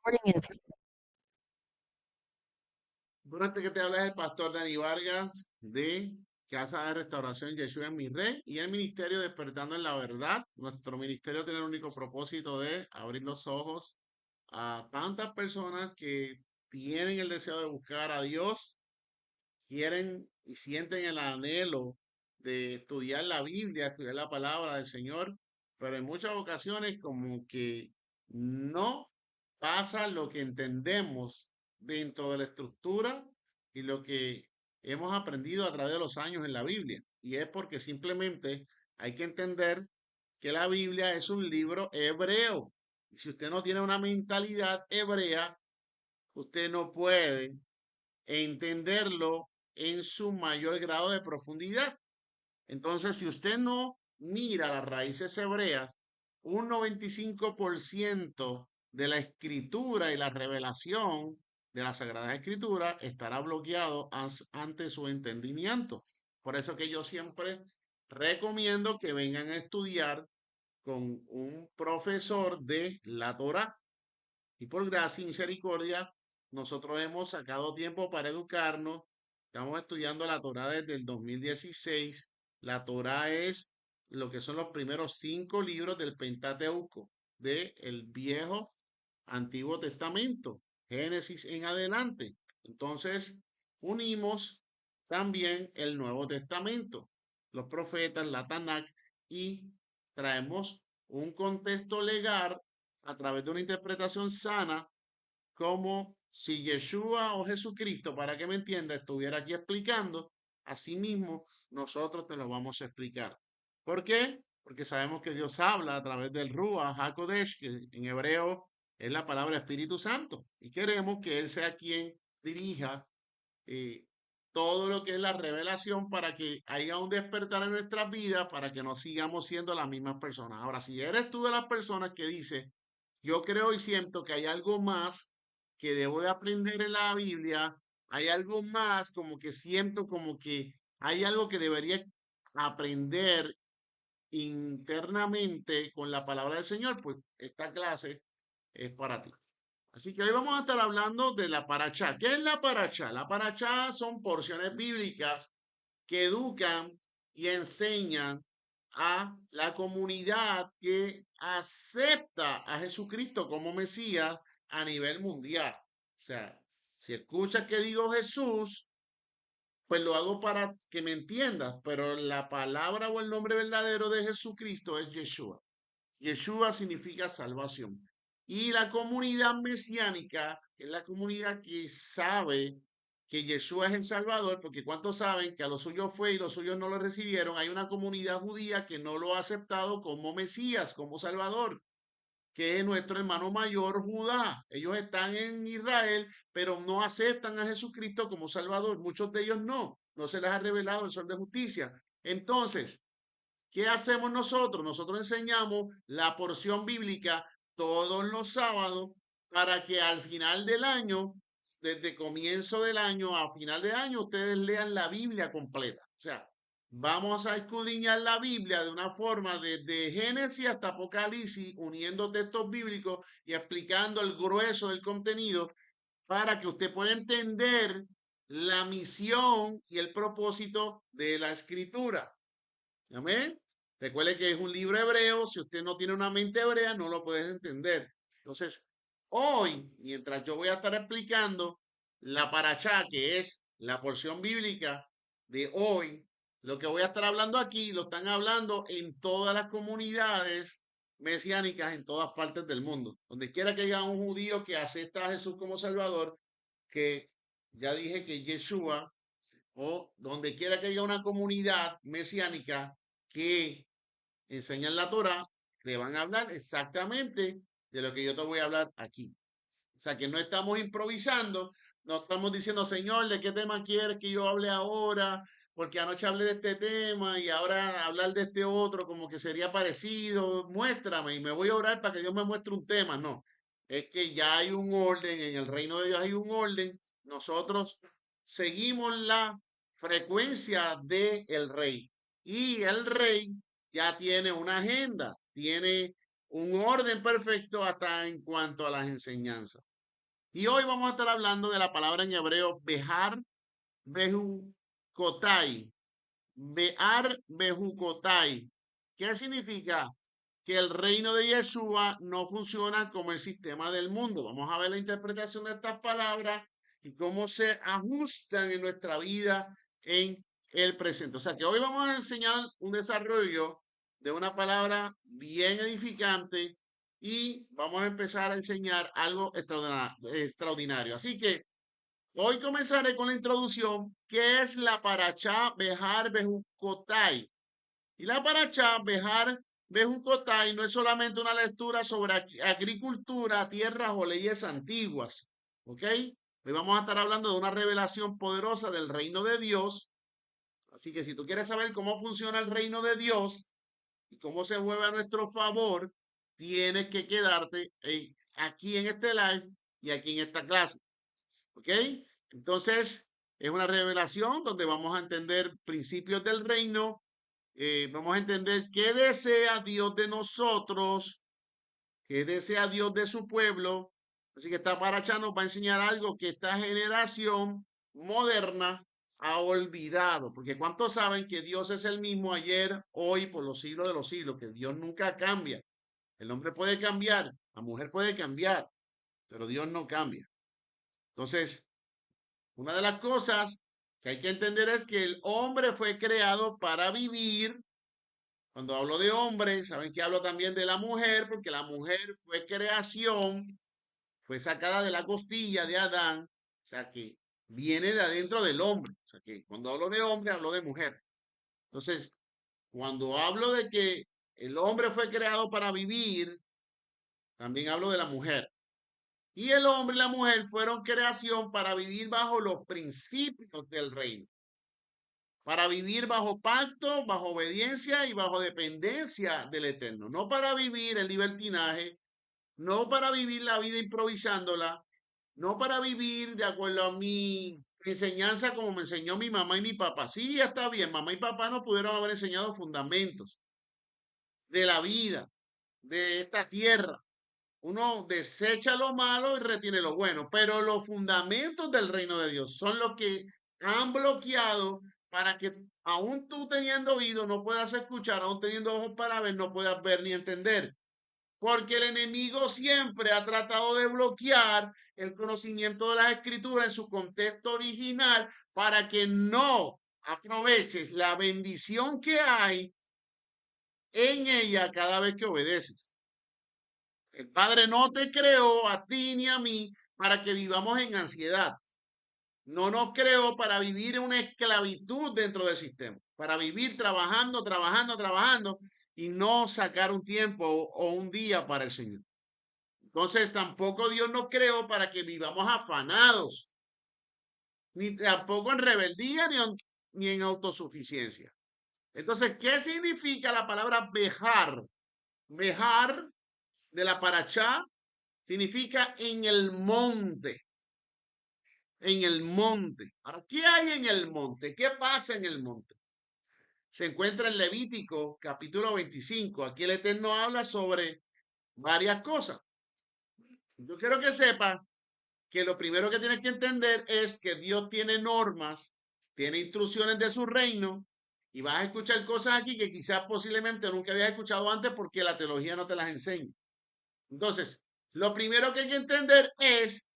Recording in Bueno, este que te habla es el pastor Dani Vargas de Casa de Restauración Yeshua en mi Rey y el ministerio Despertando en la Verdad. Nuestro ministerio tiene el único propósito de abrir los ojos a tantas personas que tienen el deseo de buscar a Dios, quieren y sienten el anhelo de estudiar la Biblia, estudiar la palabra del Señor, pero en muchas ocasiones como que no pasa lo que entendemos dentro de la estructura y lo que hemos aprendido a través de los años en la Biblia. Y es porque simplemente hay que entender que la Biblia es un libro hebreo. Y si usted no tiene una mentalidad hebrea, usted no puede entenderlo en su mayor grado de profundidad. Entonces, si usted no mira las raíces hebreas, un 95% de la escritura y la revelación de la Sagrada Escritura estará bloqueado ante su entendimiento. Por eso que yo siempre recomiendo que vengan a estudiar con un profesor de la Torá. Y por gracia y misericordia, nosotros hemos sacado tiempo para educarnos. Estamos estudiando la Torá desde el 2016. La Torá es lo que son los primeros 5 libros del Pentateuco, del Viejo Antiguo Testamento, Génesis en adelante. Entonces, unimos también el Nuevo Testamento, los profetas, la Tanakh, y traemos un contexto legal a través de una interpretación sana, como si Yeshua o Jesucristo, para que me entienda, estuviera aquí explicando. Asimismo, nosotros te lo vamos a explicar. ¿Por qué? Porque sabemos que Dios habla a través del Ruach HaKodesh, que en hebreo es la palabra Espíritu Santo, y queremos que Él sea quien dirija eh, todo lo que es la revelación para que haya un despertar en nuestras vidas, para que no sigamos siendo las mismas personas. Ahora, si eres tú de las personas que dice, yo creo y siento que hay algo más que debo de aprender en la Biblia, hay algo más como que siento como que hay algo que debería aprender internamente con la palabra del Señor, pues esta clase es para ti. Así que hoy vamos a estar hablando de la paracha. ¿Qué es la paracha? La paracha son porciones bíblicas que educan y enseñan a la comunidad que acepta a Jesucristo como Mesías a nivel mundial. O sea, si escuchas que digo Jesús, pues lo hago para que me entiendas, pero la palabra o el nombre verdadero de Jesucristo es Yeshua. Yeshua significa salvación. Y la comunidad mesiánica es la comunidad que sabe que Yeshua es el Salvador, porque ¿cuántos saben que a los suyos fue y los suyos no lo recibieron? Hay una comunidad judía que no lo ha aceptado como Mesías, como Salvador, que es nuestro hermano mayor Judá. Ellos están en Israel, pero no aceptan a Jesucristo como Salvador. Muchos de ellos no se les ha revelado el sol de justicia. Entonces, ¿qué hacemos nosotros? Nosotros enseñamos la porción bíblica todos los sábados para que al final del año, desde comienzo del año a final de año, ustedes lean la Biblia completa. O sea, vamos a escudriñar la Biblia de una forma desde Génesis hasta Apocalipsis, uniendo textos bíblicos y explicando el grueso del contenido para que usted pueda entender la misión y el propósito de la escritura. Amén. Recuerde que es un libro hebreo. Si usted no tiene una mente hebrea, no lo puede entender. Entonces, hoy, mientras yo voy a estar explicando la paracha, que es la porción bíblica de hoy, lo que voy a estar hablando aquí, lo están hablando en todas las comunidades mesiánicas en todas partes del mundo. Donde quiera que haya un judío que acepta a Jesús como Salvador, que ya dije que Yeshua, o donde quiera que haya una comunidad mesiánica que enseñan la Torah, te van a hablar exactamente de lo que yo te voy a hablar aquí. O sea, que no estamos improvisando, no estamos diciendo, Señor, ¿de qué tema quieres que yo hable ahora? Porque anoche hablé de este tema y ahora hablar de este otro como que sería parecido. Muéstrame y me voy a orar para que Dios me muestre un tema. No, es que ya hay un orden, en el reino de Dios hay un orden. Nosotros seguimos la frecuencia del rey y el rey ya tiene una agenda, tiene un orden perfecto hasta en cuanto a las enseñanzas. Y hoy vamos a estar hablando de la palabra en hebreo Behar Behukotai. Bear Bejucotai. ¿Qué significa? Que el reino de Yeshua no funciona como el sistema del mundo. Vamos a ver la interpretación de estas palabras y cómo se ajustan en nuestra vida en el presente. O sea que hoy vamos a enseñar un desarrollo de una palabra bien edificante y vamos a empezar a enseñar algo extraordinario. Así que hoy comenzaré con la introducción, que es la Parachá Bejar Bejucotai. Y la Parachá Bejar Bejucotai no es solamente una lectura sobre agricultura, tierras o leyes antiguas. ¿Ok? Hoy vamos a estar hablando de una revelación poderosa del reino de Dios. Así que si tú quieres saber cómo funciona el reino de Dios y cómo se mueve a nuestro favor, tienes que quedarte aquí en este live y aquí en esta clase. ¿Ok? Entonces, es una revelación donde vamos a entender principios del reino, vamos a entender qué desea Dios de nosotros, qué desea Dios de su pueblo. Así que esta paracha nos va a enseñar algo que esta generación moderna ha olvidado, porque ¿cuántos saben que Dios es el mismo ayer, hoy, por los siglos de los siglos, que Dios nunca cambia? El hombre puede cambiar, la mujer puede cambiar, pero Dios no cambia. Entonces, una de las cosas que hay que entender es que el hombre fue creado para vivir. Cuando hablo de hombre, saben que hablo también de la mujer, porque la mujer fue creación, fue sacada de la costilla de Adán, o sea que viene de adentro del hombre. O sea que cuando hablo de hombre, hablo de mujer. Entonces, cuando hablo de que el hombre fue creado para vivir, también hablo de la mujer. Y el hombre y la mujer fueron creación para vivir bajo los principios del reino, para vivir bajo pacto, bajo obediencia y bajo dependencia del Eterno, no para vivir el libertinaje, no para vivir la vida improvisándola, no para vivir de acuerdo a mi enseñanza como me enseñó mi mamá y mi papá. Sí, está bien, mamá y papá no pudieron haber enseñado fundamentos de la vida, de esta tierra. Uno desecha lo malo y retiene lo bueno, pero los fundamentos del reino de Dios son los que han bloqueado para que aún tú teniendo oído no puedas escuchar, aún teniendo ojos para ver no puedas ver ni entender. Porque el enemigo siempre ha tratado de bloquear el conocimiento de las escrituras en su contexto original para que no aproveches la bendición que hay en ella cada vez que obedeces. El Padre no te creó a ti ni a mí para que vivamos en ansiedad. No nos creó para vivir en una esclavitud dentro del sistema, para vivir trabajando, trabajando, trabajando y no sacar un tiempo o un día para el Señor. Entonces tampoco Dios nos creó para que vivamos afanados, ni tampoco en rebeldía ni en autosuficiencia. Entonces, ¿qué significa la palabra bejar? Bejar de la parachá significa en el monte, en el monte. Ahora, ¿qué hay en el monte? ¿Qué pasa en el monte? Se encuentra en Levítico capítulo 25. Aquí el Eterno habla sobre varias cosas. Yo quiero que sepa que lo primero que tienes que entender es que Dios tiene normas, tiene instrucciones de su reino y vas a escuchar cosas aquí que quizás posiblemente nunca habías escuchado antes porque la teología no te las enseña. Entonces, lo primero que hay que entender es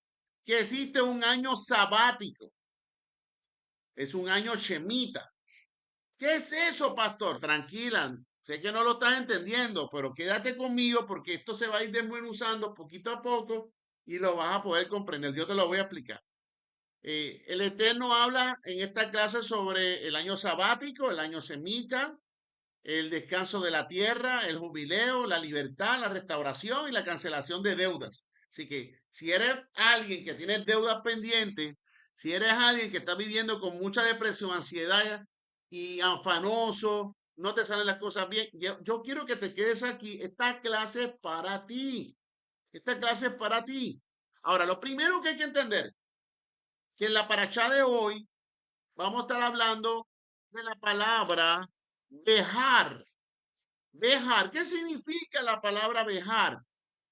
que existe un año sabático. Es un año shemita. ¿Qué es eso, pastor? Tranquila, sé que no lo estás entendiendo, pero quédate conmigo porque esto se va a ir desmenuzando poquito a poco y lo vas a poder comprender. Yo te lo voy a explicar. El Eterno habla en esta clase sobre el año sabático, el año semita, el descanso de la tierra, el jubileo, la libertad, la restauración y la cancelación de deudas. Así que si eres alguien que tiene deudas pendientes, si eres alguien que está viviendo con mucha depresión, ansiedad y afanoso, no te salen las cosas bien, yo quiero que te quedes aquí. Esta clase es para ti. Esta clase es para ti. Ahora, lo primero que hay que entender, que en la paracha de hoy vamos a estar hablando de la palabra dejar. Bejar, ¿qué significa la palabra bejar?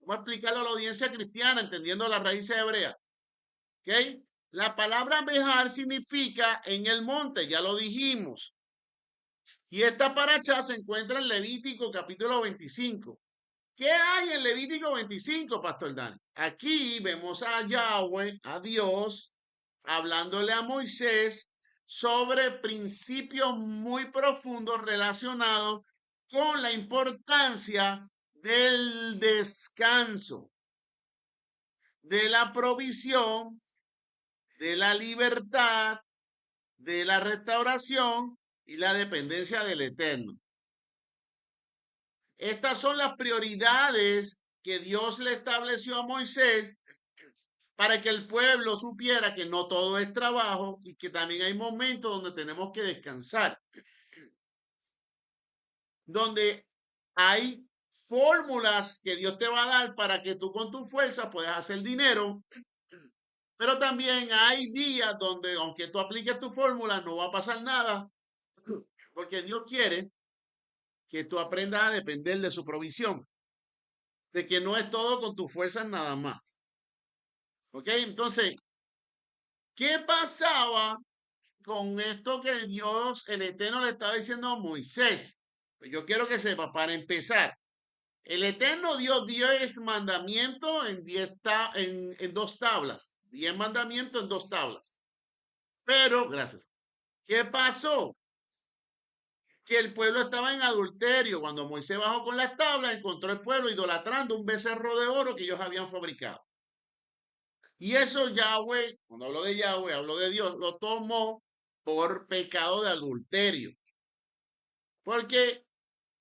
Vamos a explicarlo a la audiencia cristiana, entendiendo las raíces hebreas. ¿Ok? La palabra bejar significa en el monte, ya lo dijimos. Y esta paracha se encuentra en Levítico capítulo 25. ¿Qué hay en Levítico 25, Pastor Dan? Aquí vemos a Yahweh, a Dios, hablándole a Moisés sobre principios muy profundos relacionados con la importancia del descanso, de la provisión, de la libertad, de la restauración y la dependencia del Eterno. Estas son las prioridades que Dios le estableció a Moisés para que el pueblo supiera que no todo es trabajo y que también hay momentos donde tenemos que descansar, donde hay fórmulas que Dios te va a dar para que tú con tu fuerza puedas hacer dinero, pero también hay días donde aunque tú apliques tu fórmula no va a pasar nada, porque Dios quiere que tú aprendas a depender de su provisión, de que no es todo con tus fuerzas nada más. ¿Ok? Entonces, ¿qué pasaba con esto que Dios, el Eterno, le estaba diciendo a Moisés? Pues yo quiero que sepa, para empezar, el Eterno dio 10 mandamientos en dos tablas. 10 mandamientos en dos tablas. Pero, gracias. ¿Qué pasó? Que el pueblo estaba en adulterio. Cuando Moisés bajó con las tablas, encontró el pueblo idolatrando un becerro de oro que ellos habían fabricado. Y eso Yahweh, cuando hablo de Yahweh, hablo de Dios, lo tomó por pecado de adulterio. Porque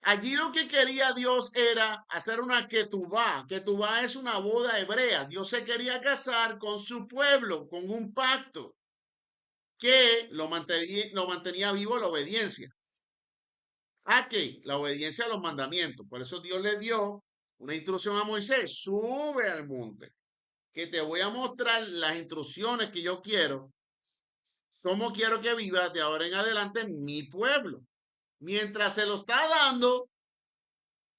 allí lo que quería Dios era hacer una ketubá. Ketubá es una boda hebrea. Dios se quería casar con su pueblo, con un pacto que lo mantenía vivo la obediencia. ¿A qué? La obediencia a los mandamientos. Por eso Dios le dio una instrucción a Moisés. Sube al monte, que te voy a mostrar las instrucciones que yo quiero. ¿Cómo quiero que viva de ahora en adelante mi pueblo? Mientras se lo está dando,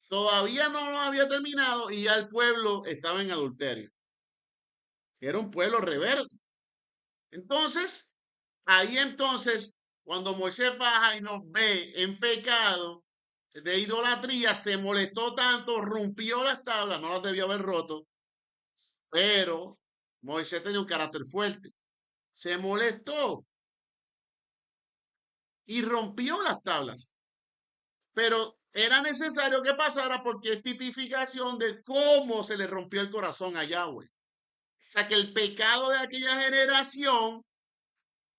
todavía no lo había terminado y ya el pueblo estaba en adulterio. Era un pueblo rebelde. Entonces, entonces, cuando Moisés baja y nos ve en pecado de idolatría, se molestó tanto, rompió las tablas, no las debió haber roto, pero Moisés tenía un carácter fuerte. Se molestó y rompió las tablas. Pero era necesario que pasara porque es tipificación de cómo se le rompió el corazón a Yahweh. O sea que el pecado de aquella generación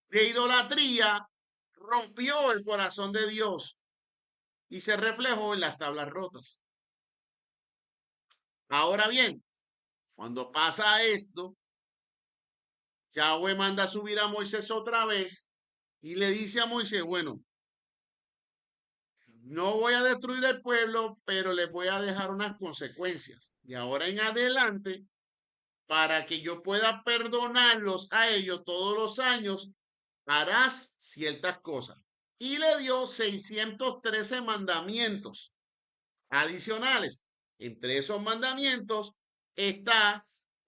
de idolatría rompió el corazón de Dios y se reflejó en las tablas rotas. Ahora bien, cuando pasa esto, Yahweh manda a subir a Moisés otra vez y le dice a Moisés, bueno, no voy a destruir el pueblo, pero le voy a dejar unas consecuencias. De ahora en adelante, para que yo pueda perdonarlos a ellos todos los años, harás ciertas cosas. Y le dio 613 mandamientos adicionales. Entre esos mandamientos está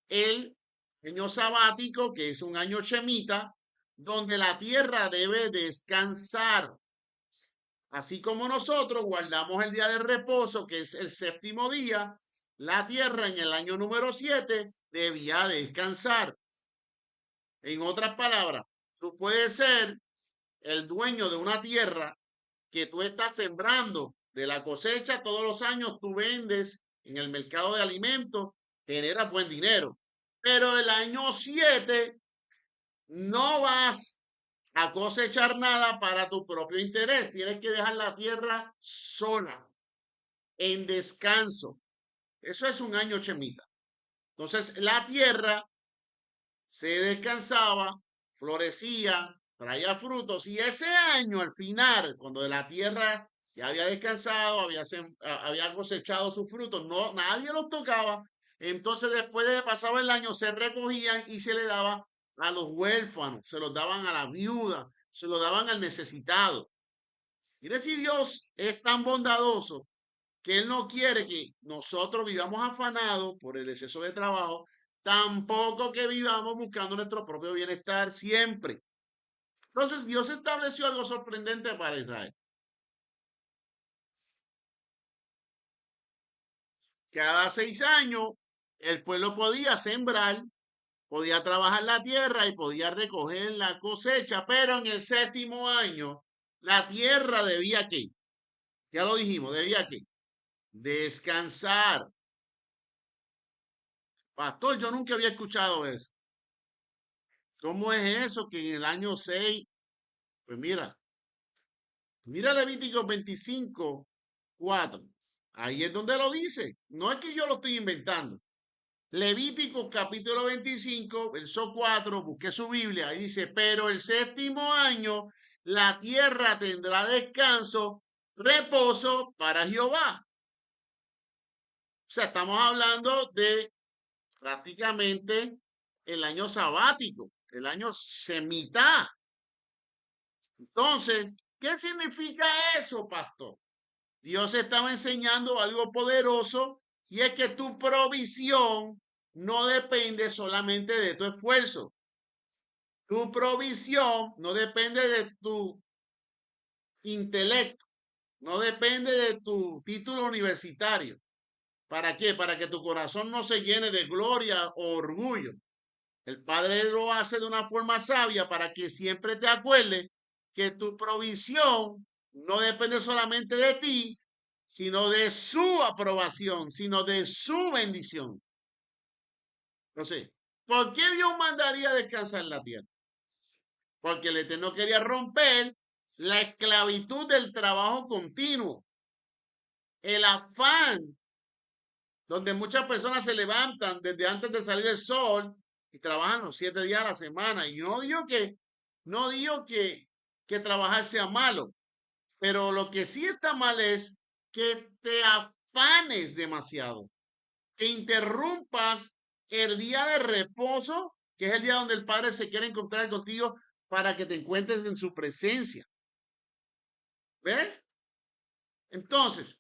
el año sabático, que es un año chemita, donde la tierra debe descansar. Así como nosotros guardamos el día de reposo, que es el séptimo día, la tierra en el año número 7 debía descansar. En otras palabras, tú puedes ser el dueño de una tierra que tú estás sembrando de la cosecha todos los años, tú vendes en el mercado de alimentos, generas buen dinero. Pero el año 7 no vas a cosechar nada para tu propio interés. Tienes que dejar la tierra sola, en descanso. Eso es un año chemita. Entonces, la tierra se descansaba, florecía, traía frutos y ese año al final, cuando de la tierra ya había descansado, había cosechado sus frutos, no, nadie los tocaba, entonces después de que pasaba el año se recogían y se le daba a los huérfanos, se los daban a la viuda, se los daban al necesitado. Mire si Dios es tan bondadoso que Él no quiere que nosotros vivamos afanados por el exceso de trabajo, tampoco que vivamos buscando nuestro propio bienestar siempre. Entonces Dios estableció algo sorprendente para Israel. Cada 6 años el pueblo podía sembrar, podía trabajar la tierra y podía recoger la cosecha, pero en el séptimo año la tierra debía ¿qué? Ya lo dijimos, debía ¿qué? Descansar. Pastor, yo nunca había escuchado eso. ¿Cómo es eso que en el año 6? Pues mira Levítico 25:4. Ahí es donde lo dice. No es que yo lo estoy inventando. Levítico capítulo 25, verso 4, busque su Biblia, ahí dice, pero el séptimo año la tierra tendrá descanso, reposo para Jehová. O sea, estamos hablando de prácticamente el año sabático, el año semitá. Entonces, ¿qué significa eso, pastor? Dios estaba enseñando algo poderoso y es que tu provisión no depende solamente de tu esfuerzo. Tu provisión no depende de tu intelecto, no depende de tu título universitario. ¿Para qué? Para que tu corazón no se llene de gloria o orgullo. El Padre lo hace de una forma sabia para que siempre te acuerdes que tu provisión no depende solamente de ti, sino de su aprobación, sino de su bendición. Entonces, ¿por qué Dios mandaría descansar la tierra? Porque el Eterno quería romper la esclavitud del trabajo continuo, el afán, donde muchas personas se levantan desde antes de salir el sol y trabajan los 7 días a la semana. Y no digo que trabajar sea malo, pero lo que sí está mal es que te afanes demasiado, que interrumpas el día de reposo, que es el día donde el Padre se quiere encontrar contigo para que te encuentres en su presencia. ¿Ves? Entonces,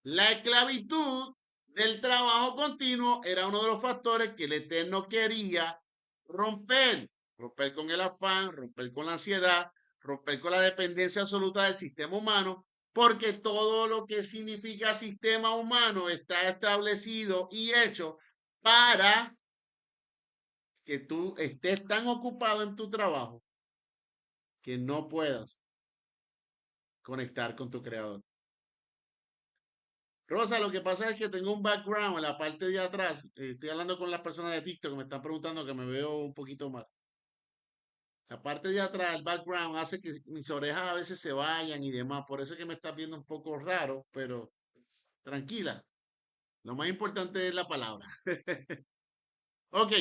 la esclavitud del trabajo continuo era uno de los factores que el Eterno quería romper. Romper con el afán, romper con la ansiedad, romper con la dependencia absoluta del sistema humano, porque todo lo que significa sistema humano está establecido y hecho para que tú estés tan ocupado en tu trabajo que no puedas conectar con tu creador. Rosa, lo que pasa es que tengo un background en la parte de atrás. Estoy hablando con las personas de TikTok que me están preguntando que me veo un poquito más. La parte de atrás, el background, hace que mis orejas a veces se vayan y demás. Por eso es que me estás viendo un poco raro, pero tranquila. Lo más importante es la palabra. Ok,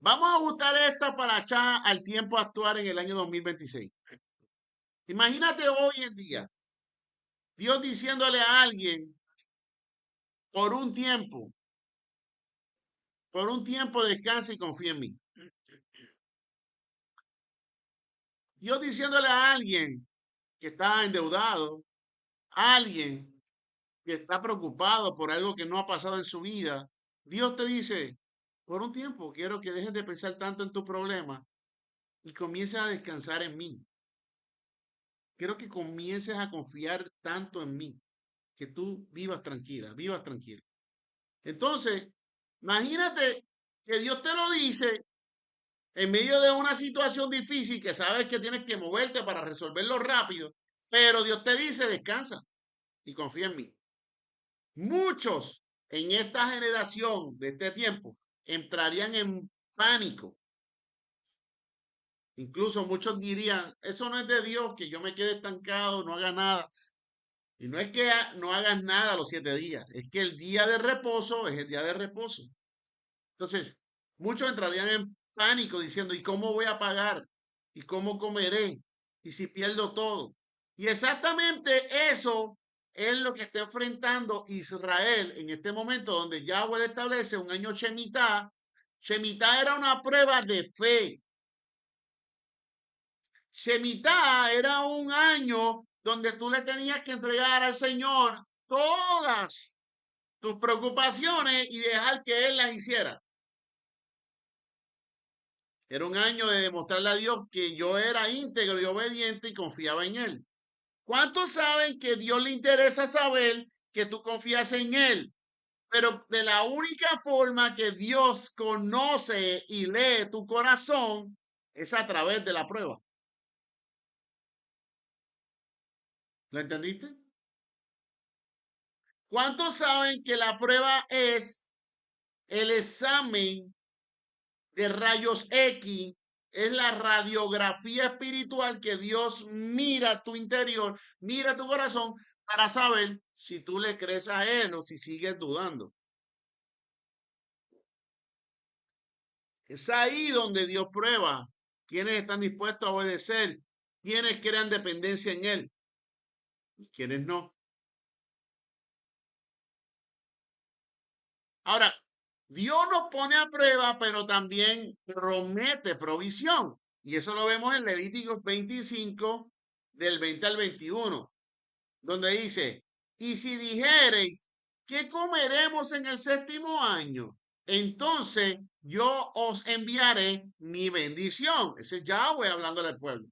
vamos a ajustar esta para echar al tiempo actual en el año 2026. Imagínate hoy en día, Dios diciéndole a alguien por un tiempo descansa y confía en mí. Dios diciéndole a alguien que está endeudado, a alguien que está preocupado por algo que no ha pasado en su vida, Dios te dice, por un tiempo quiero que dejes de pensar tanto en tu problema y comiences a descansar en mí. Quiero que comiences a confiar tanto en mí, que tú vivas tranquila, vivas tranquila. Entonces, imagínate que Dios te lo dice en medio de una situación difícil que sabes que tienes que moverte para resolverlo rápido, pero Dios te dice, descansa y confía en mí. Muchos en esta generación de este tiempo entrarían en pánico. Incluso muchos dirían, eso no es de Dios, que yo me quede estancado, no haga nada. Y no es que no hagas nada los 7 días, es que el día de reposo es el día de reposo. Entonces, muchos entrarían en pánico diciendo, ¿y cómo voy a pagar? ¿Y cómo comeré? ¿Y si pierdo todo? Y exactamente eso es lo que está enfrentando Israel en este momento, donde Yahweh establece un año Shemitah. Shemitah era una prueba de fe. Shemitah era un año donde tú le tenías que entregar al Señor todas tus preocupaciones y dejar que Él las hiciera. Era un año de demostrarle a Dios que yo era íntegro y obediente y confiaba en Él. ¿Cuántos saben que Dios le interesa saber que tú confías en Él? Pero de la única forma que Dios conoce y lee tu corazón es a través de la prueba. ¿Lo entendiste? ¿Cuántos saben que la prueba es el examen de rayos X? Es la radiografía espiritual que Dios mira tu interior, mira tu corazón para saber si tú le crees a Él o si sigues dudando. Es ahí donde Dios prueba quiénes están dispuestos a obedecer, quiénes crean dependencia en Él y quiénes no. Ahora, Dios nos pone a prueba, pero también promete provisión. Y eso lo vemos en Levíticos 25, del 20 al 21, donde dice, y si dijereis, ¿qué comeremos en el séptimo año? Entonces yo os enviaré mi bendición. Ese es Yahweh hablándole al pueblo,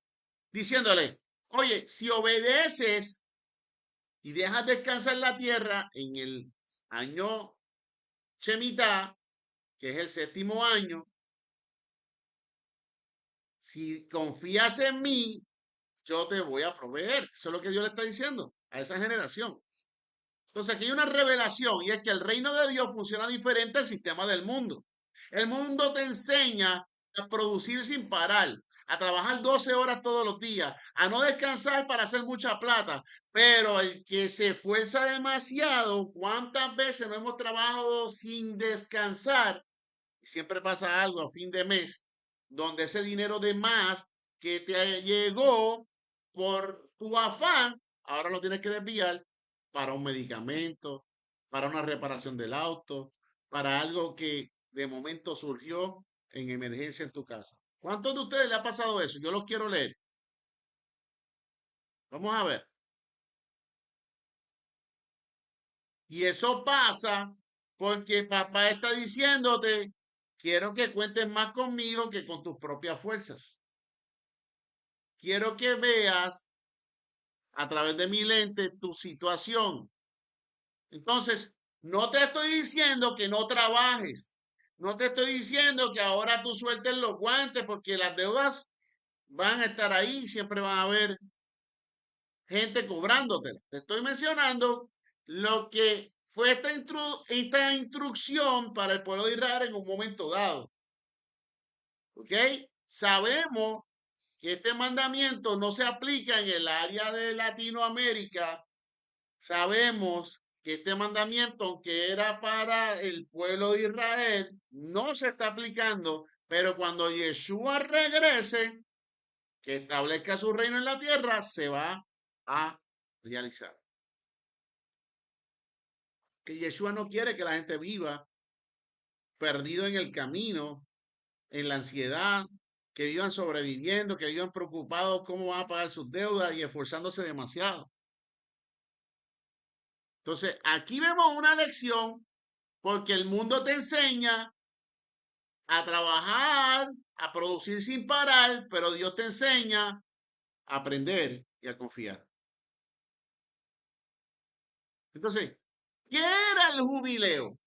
diciéndole, oye, si obedeces y dejas descansar la tierra en el año Shemitah, que es el séptimo año, si confías en mí, yo te voy a proveer. Eso es lo que Dios le está diciendo a esa generación. Entonces aquí hay una revelación y es que el reino de Dios funciona diferente al sistema del mundo. El mundo te enseña a producir sin parar, a trabajar 12 horas todos los días, a no descansar para hacer mucha plata. Pero el que se esfuerza demasiado, ¿cuántas veces no hemos trabajado sin descansar? Y siempre pasa algo a fin de mes, donde ese dinero de más que te llegó por tu afán, ahora lo tienes que desviar para un medicamento, para una reparación del auto, para algo que de momento surgió en emergencia en tu casa. ¿Cuántos de ustedes le ha pasado eso? Yo los quiero leer. Vamos a ver. Y eso pasa porque papá está diciéndote, quiero que cuentes más conmigo que con tus propias fuerzas. Quiero que veas a través de mi lente tu situación. Entonces, no te estoy diciendo que no trabajes. No te estoy diciendo que ahora tú sueltes los guantes porque las deudas van a estar ahí, siempre van a haber gente cobrándote. Te estoy mencionando lo que fue esta instrucción para el pueblo de Israel en un momento dado. ¿Ok? Sabemos que este mandamiento no se aplica en el área de Latinoamérica. Sabemos que este mandamiento, aunque era para el pueblo de Israel, no se está aplicando, pero cuando Yeshua regrese, que establezca su reino en la tierra, se va a realizar. Que Yeshua no quiere que la gente viva perdido en el camino, en la ansiedad, que vivan sobreviviendo, que vivan preocupados cómo van a pagar sus deudas y esforzándose demasiado. Entonces, aquí vemos una lección porque el mundo te enseña a trabajar, a producir sin parar, pero Dios te enseña a aprender y a confiar. Entonces, ¿qué era el jubileo?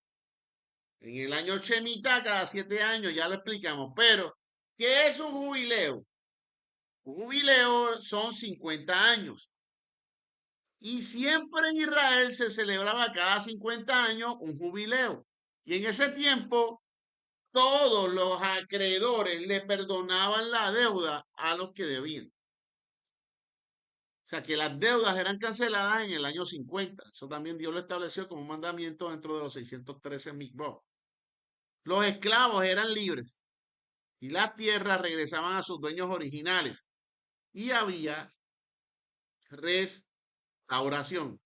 En el año Shemitah, cada 7 años, ya lo explicamos, pero ¿qué es un jubileo? Un jubileo son 50 años. Y siempre en Israel se celebraba cada 50 años un jubileo. Y en ese tiempo todos los acreedores le perdonaban la deuda a los que debían. O sea, que las deudas eran canceladas en el año 50. Eso también Dios lo estableció como un mandamiento dentro de los 613 mikvot. Los esclavos eran libres y las tierras regresaban a sus dueños originales. Y había restauración.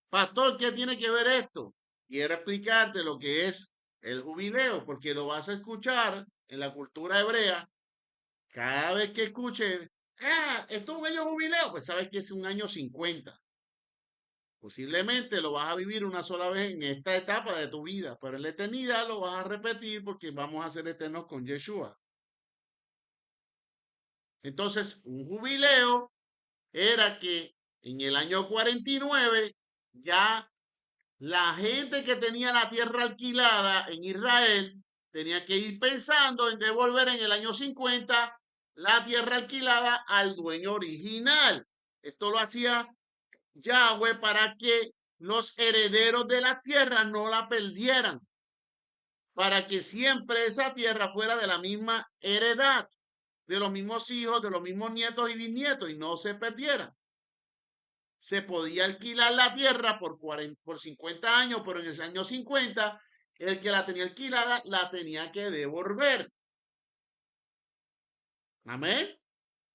Pastor, ¿qué tiene que ver esto? Quiero explicarte lo que es el jubileo, porque lo vas a escuchar en la cultura hebrea. Cada vez que escuches, esto es un año jubileo, pues sabes que es un año 50. Posiblemente lo vas a vivir una sola vez en esta etapa de tu vida, pero en la eternidad lo vas a repetir porque vamos a ser eternos con Yeshua. Entonces, un jubileo era que en el año 49 ya la gente que tenía la tierra alquilada en Israel tenía que ir pensando en devolver en el año 50 la tierra alquilada al dueño original. Esto lo hacía Yahweh para que los herederos de la tierra no la perdieran, para que siempre esa tierra fuera de la misma heredad, de los mismos hijos, de los mismos nietos y bisnietos, y no se perdiera. Se podía alquilar la tierra por 50 años, pero en ese año 50, el que la tenía alquilada la tenía que devolver. Amén.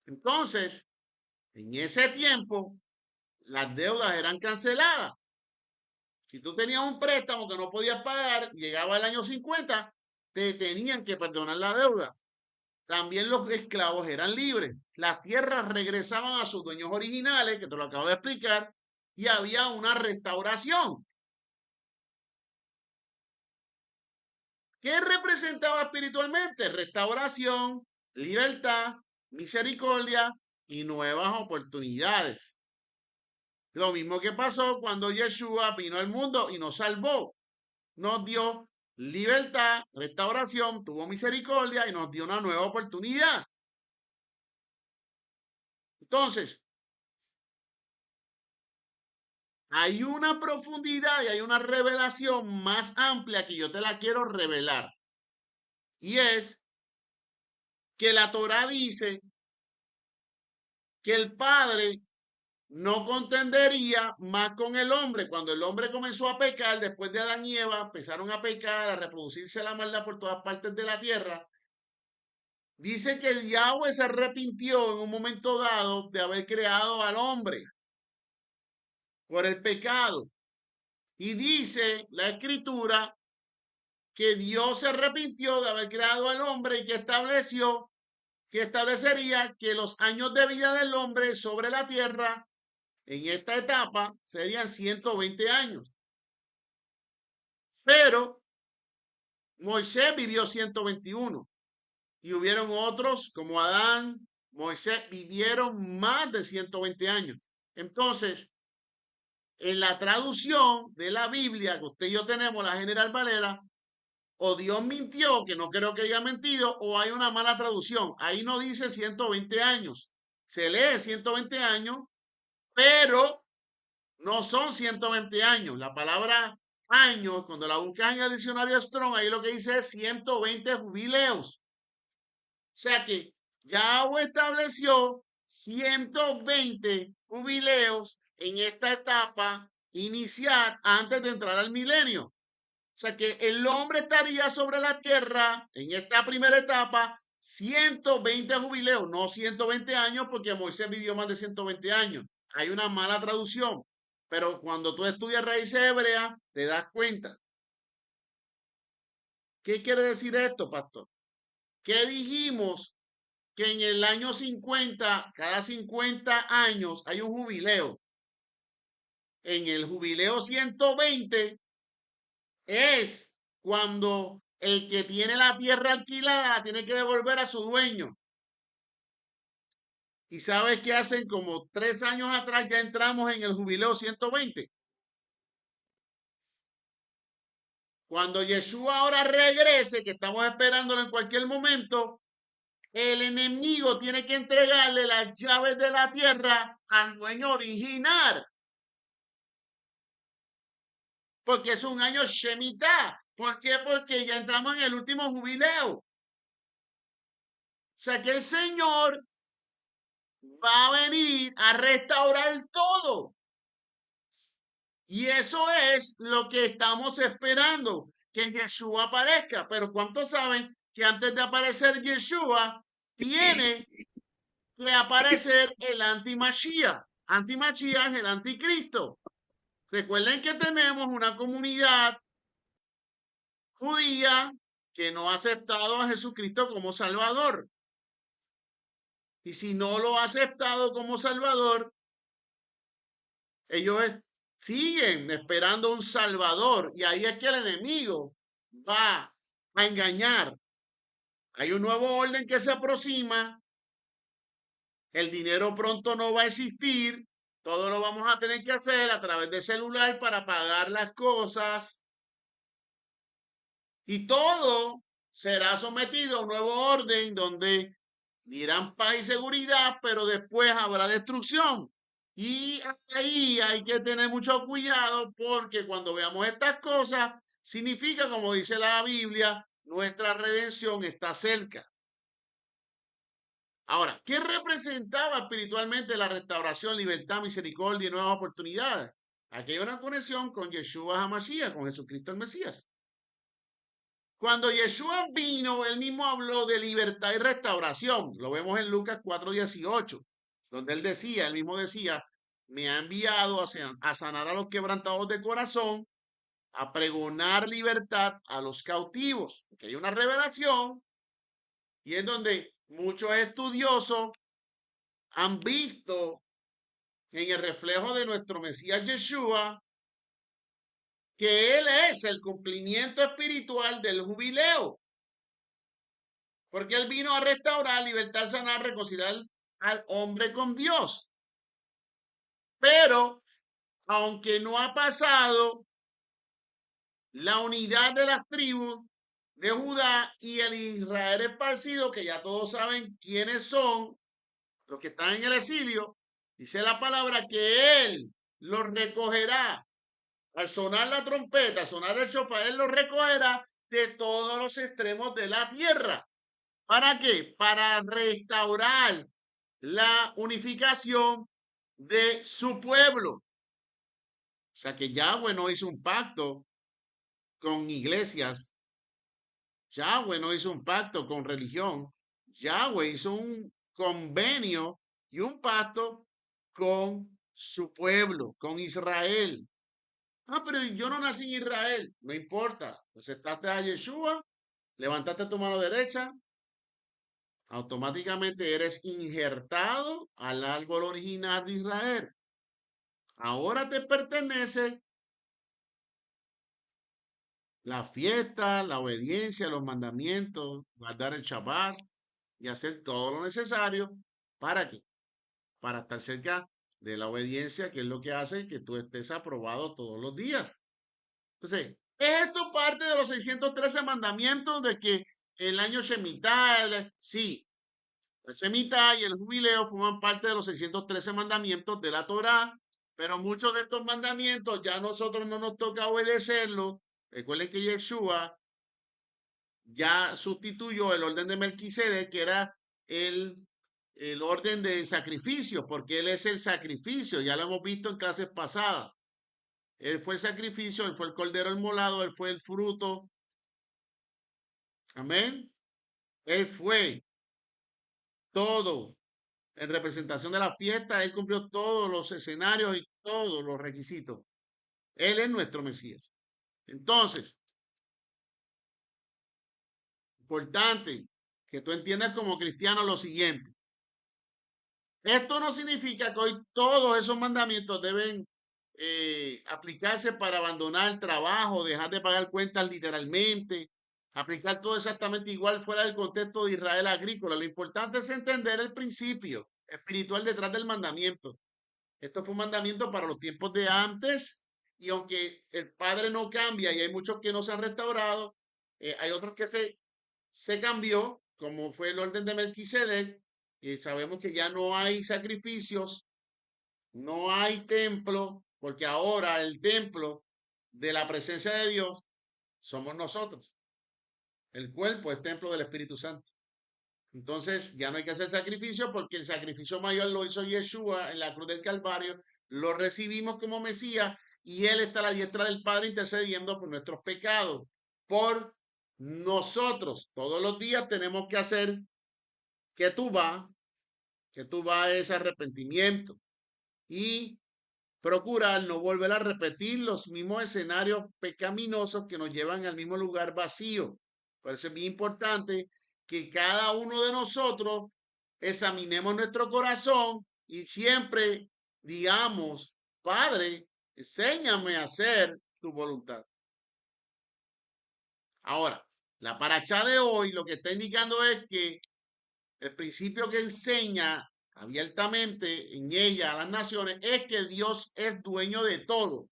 Entonces, en ese tiempo, las deudas eran canceladas. Si tú tenías un préstamo que no podías pagar, llegaba el año 50, te tenían que perdonar la deuda. También los esclavos eran libres. Las tierras regresaban a sus dueños originales, que te lo acabo de explicar, y había una restauración. ¿Qué representaba espiritualmente? Restauración, libertad, misericordia y nuevas oportunidades. Lo mismo que pasó cuando Yeshua vino al mundo y nos salvó. Nos dio libertad, restauración, tuvo misericordia y nos dio una nueva oportunidad. Entonces, hay una profundidad y hay una revelación más amplia que yo te la quiero revelar. Y es que la Torah dice que el Padre no contendería más con el hombre. Cuando el hombre comenzó a pecar, después de Adán y Eva, empezaron a pecar, a reproducirse la maldad por todas partes de la tierra. Dice que el Yahweh se arrepintió en un momento dado de haber creado al hombre por el pecado. Y dice la escritura que Dios se arrepintió de haber creado al hombre y que establecería que los años de vida del hombre sobre la tierra en esta etapa serían 120 años. Pero Moisés vivió 121 y hubieron otros como Adán, Moisés vivieron más de 120 años. Entonces, en la traducción de la Biblia que usted y yo tenemos, la General Valera, o Dios mintió, que no creo que haya mentido, o hay una mala traducción. Ahí no dice 120 años. Se lee 120 años, pero no son 120 años. La palabra años, cuando la buscas en el diccionario Strong, ahí lo que dice es 120 jubileos. O sea que Yahweh estableció 120 jubileos en esta etapa inicial antes de entrar al milenio. O sea que el hombre estaría sobre la tierra en esta primera etapa 120 jubileos, no 120 años, porque Moisés vivió más de 120 años. Hay una mala traducción, pero cuando tú estudias raíces hebreas, te das cuenta. ¿Qué quiere decir esto, pastor? ¿Qué dijimos? Que en el año 50, cada 50 años hay un jubileo. En el jubileo 120 es cuando el que tiene la tierra alquilada la tiene que devolver a su dueño. Y sabes que hacen como 3 años atrás ya entramos en el jubileo 120. Cuando Yeshua ahora regrese, que estamos esperándolo en cualquier momento, el enemigo tiene que entregarle las llaves de la tierra al dueño original. Porque es un año Shemitah. ¿Por qué? Porque ya entramos en el último jubileo. O sea que el Señor va a venir a restaurar todo. Y eso es lo que estamos esperando, que Yeshua aparezca. Pero ¿cuántos saben que antes de aparecer Yeshua, tiene que aparecer el anti-Mashiach? Anti-Mashiach es el anticristo. Recuerden que tenemos una comunidad judía que no ha aceptado a Jesucristo como Salvador. Y si no lo ha aceptado como Salvador, ellos siguen esperando un Salvador y ahí es que el enemigo va a engañar. Hay un nuevo orden que se aproxima, el dinero pronto no va a existir, todo lo vamos a tener que hacer a través del celular para pagar las cosas y todo será sometido a un nuevo orden donde dirán paz y seguridad, pero después habrá destrucción. Y ahí hay que tener mucho cuidado porque cuando veamos estas cosas, significa, como dice la Biblia, nuestra redención está cerca. Ahora, ¿qué representaba espiritualmente la restauración, libertad, misericordia y nuevas oportunidades? Aquí hay una conexión con Yeshua HaMashiach, con Jesucristo el Mesías. Cuando Yeshua vino, él mismo habló de libertad y restauración. Lo vemos en Lucas 4:18, donde él mismo decía, me ha enviado a sanar a los quebrantados de corazón, a pregonar libertad a los cautivos. Que hay una revelación y es donde muchos estudiosos han visto en el reflejo de nuestro Mesías Yeshua que él es el cumplimiento espiritual del jubileo. Porque él vino a restaurar, libertad, sanar, reconciliar al hombre con Dios. Pero, aunque no ha pasado la unidad de las tribus de Judá y el Israel esparcido, que ya todos saben quiénes son los que están en el exilio, dice la palabra que él los recogerá. Al sonar la trompeta, al sonar el shofar, él los recogerá de todos los extremos de la tierra. ¿Para qué? Para restaurar la unificación de su pueblo. O sea que Yahweh no hizo un pacto con iglesias, Yahweh no hizo un pacto con religión, Yahweh hizo un convenio y un pacto con su pueblo, con Israel. Ah, pero yo no nací en Israel, no importa. Aceptaste a Yeshua, levantaste tu mano derecha, automáticamente eres injertado al árbol original de Israel. Ahora te pertenece la fiesta, la obediencia, los mandamientos, guardar el Shabbat y hacer todo lo necesario. ¿Para qué? Para estar cerca de la obediencia, que es lo que hace que tú estés aprobado todos los días. Entonces, ¿es esto parte de los 613 mandamientos de que el año Shemitah? Sí, el Shemitah y el jubileo forman parte de los 613 mandamientos de la Torá, pero muchos de estos mandamientos ya a nosotros no nos toca obedecerlos. Recuerden que Yeshua ya sustituyó el orden de Melquisedec, que era el, el orden de sacrificio, porque él es el sacrificio, ya lo hemos visto en clases pasadas. Él fue el sacrificio, él fue el cordero inmolado, él fue el fruto. Amén. Él fue todo en representación de la fiesta. Él cumplió todos los escenarios y todos los requisitos. Él es nuestro Mesías. Entonces, importante que tú entiendas como cristiano lo siguiente. Esto no significa que hoy todos esos mandamientos deben aplicarse para abandonar el trabajo, dejar de pagar cuentas literalmente, aplicar todo exactamente igual fuera del contexto de Israel agrícola. Lo importante es entender el principio espiritual detrás del mandamiento. Esto fue un mandamiento para los tiempos de antes y aunque el Padre no cambia y hay muchos que no se han restaurado, hay otros que se cambió, como fue el orden de Melquisedec, y sabemos que ya no hay sacrificios, no hay templo, porque ahora el templo de la presencia de Dios somos nosotros. El cuerpo es templo del Espíritu Santo. Entonces ya no hay que hacer sacrificio porque el sacrificio mayor lo hizo Yeshua en la cruz del Calvario. Lo recibimos como Mesías y Él está a la diestra del Padre intercediendo por nuestros pecados. Por nosotros, todos los días tenemos que hacer que tú vas es arrepentimiento y procurar no volver a repetir los mismos escenarios pecaminosos que nos llevan al mismo lugar vacío. Por eso es bien importante que cada uno de nosotros examinemos nuestro corazón y siempre digamos, Padre, Enséñame a hacer tu voluntad. Ahora, la paracha de hoy lo que está indicando es que el principio que enseña abiertamente en ella a las naciones es que Dios es dueño de todo.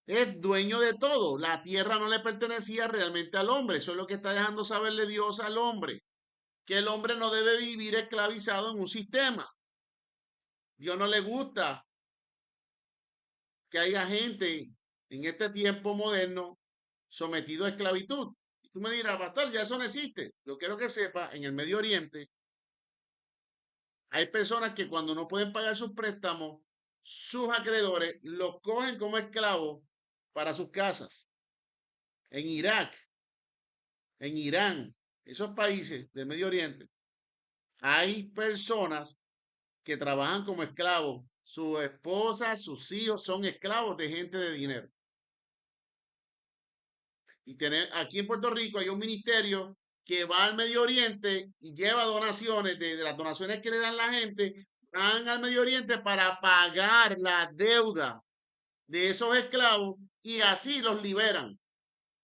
Es dueño de todo. La tierra no le pertenecía realmente al hombre. Eso es lo que está dejando saberle Dios al hombre. Que el hombre no debe vivir esclavizado en un sistema. Dios no le gusta que haya gente en este tiempo moderno sometido a esclavitud. Y tú me dirás, pastor, ya eso no existe. Yo quiero que sepa, en el Medio Oriente hay personas que cuando no pueden pagar sus préstamos, sus acreedores los cogen como esclavos para sus casas. En Irak, en Irán, esos países del Medio Oriente, hay personas que trabajan como esclavos. Sus esposas, sus hijos son esclavos de gente de dinero. Y aquí en Puerto Rico hay un ministerio que va al Medio Oriente y lleva donaciones, de las donaciones que le dan la gente, van al Medio Oriente para pagar la deuda de esos esclavos y así los liberan.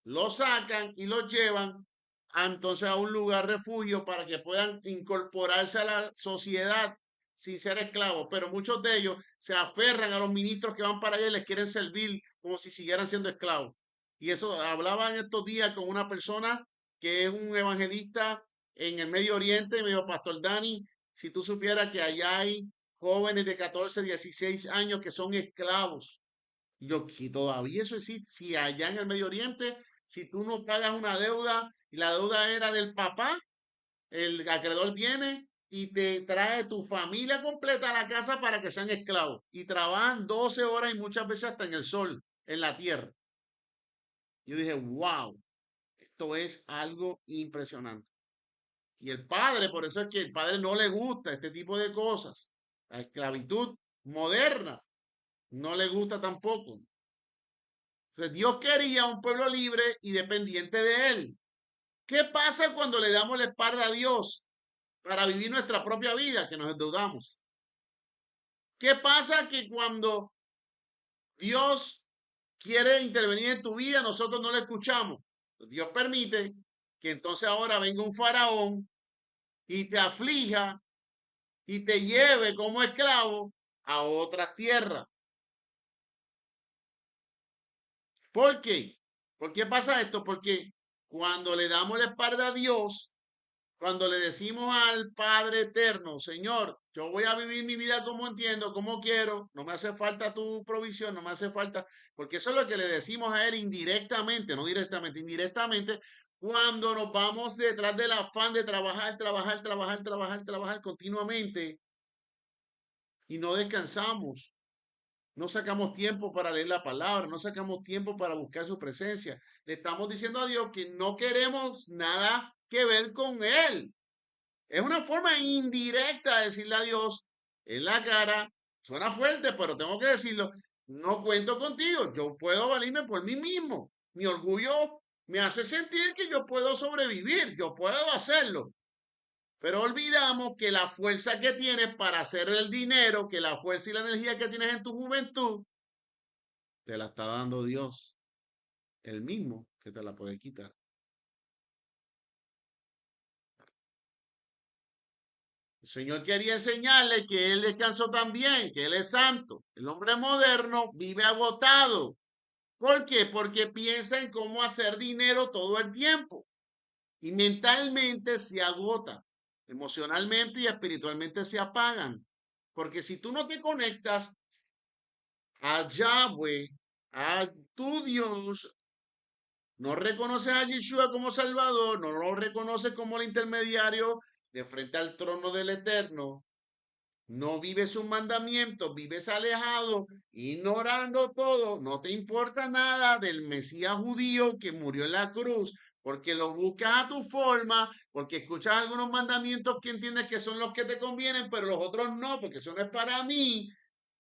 Los sacan y los llevan entonces a un lugar refugio para que puedan incorporarse a la sociedad sin ser esclavos. Pero muchos de ellos se aferran a los ministros que van para allá y les quieren servir como si siguieran siendo esclavos. Y eso hablaba en estos días con una persona que es un evangelista en el Medio Oriente. Me dijo, Pastor Dani, si tú supieras que allá hay jóvenes de 14, 16 años que son esclavos. Y yo, que todavía eso existe. Si allá en el Medio Oriente, si tú no pagas una deuda y la deuda era del papá, el acreedor viene y te trae tu familia completa a la casa para que sean esclavos. Y trabajan 12 horas y muchas veces hasta en el sol, en la tierra. Yo dije, wow, esto es algo impresionante. Y el padre, por eso es que el padre no le gusta este tipo de cosas. La esclavitud moderna no le gusta tampoco. Entonces, Dios quería un pueblo libre y dependiente de él. ¿Qué pasa cuando le damos la espalda a Dios para vivir nuestra propia vida, que nos endeudamos? ¿Qué pasa que cuando Dios quiere intervenir en tu vida, nosotros no le escuchamos? Dios permite que entonces ahora venga un faraón y te aflija y te lleve como esclavo a otras tierras. ¿Por qué? ¿Por qué pasa esto? Porque cuando le damos la espalda a Dios, cuando le decimos al Padre Eterno, Señor, yo voy a vivir mi vida como entiendo, como quiero, no me hace falta tu provisión, no me hace falta, porque eso es lo que le decimos a Él indirectamente, no directamente, indirectamente, cuando nos vamos detrás del afán de trabajar, trabajar, trabajar, trabajar, trabajar continuamente y no descansamos. No sacamos tiempo para leer la palabra, no sacamos tiempo para buscar su presencia. Le estamos diciendo a Dios que no queremos nada que ver con Él. Es una forma indirecta de decirle a Dios en la cara, suena fuerte, pero tengo que decirlo, no cuento contigo, yo puedo valerme por mí mismo. Mi orgullo me hace sentir que yo puedo sobrevivir, yo puedo hacerlo. Pero olvidamos que la fuerza que tienes para hacer el dinero, que la fuerza y la energía que tienes en tu juventud, te la está dando Dios, el mismo que te la puede quitar. El Señor quería enseñarle que Él descansó también, que Él es santo. El hombre moderno vive agotado. ¿Por qué? Porque piensa en cómo hacer dinero todo el tiempo. Y mentalmente se agota. Emocionalmente y espiritualmente se apagan. Porque si tú no te conectas a Yahweh, a tu Dios, no reconoces a Yeshua como Salvador, no lo reconoces como el intermediario de frente al trono del Eterno, no vives sus mandamientos, vives alejado, ignorando todo, no te importa nada del Mesías judío que murió en la cruz, porque lo buscas a tu forma, porque escuchas algunos mandamientos que entiendes que son los que te convienen, pero los otros no, porque eso no es para mí,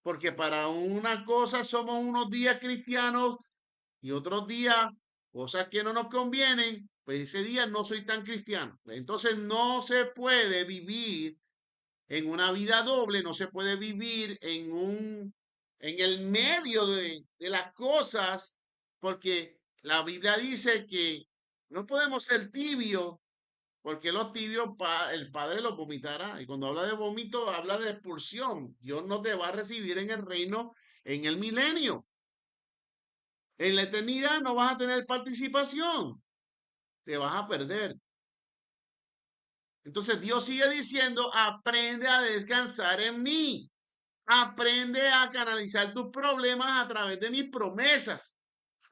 porque para una cosa somos unos días cristianos y otros días cosas que no nos convienen, pues ese día no soy tan cristiano. Entonces no se puede vivir En una vida doble no se puede vivir en el medio de las cosas, porque la Biblia dice que no podemos ser tibios, porque los tibios el Padre los vomitará. Y cuando habla de vómito, habla de expulsión. Dios no te va a recibir en el reino en el milenio. En la eternidad no vas a tener participación, te vas a perder. Entonces Dios sigue diciendo, aprende a descansar en mí. Aprende a canalizar tus problemas a través de mis promesas.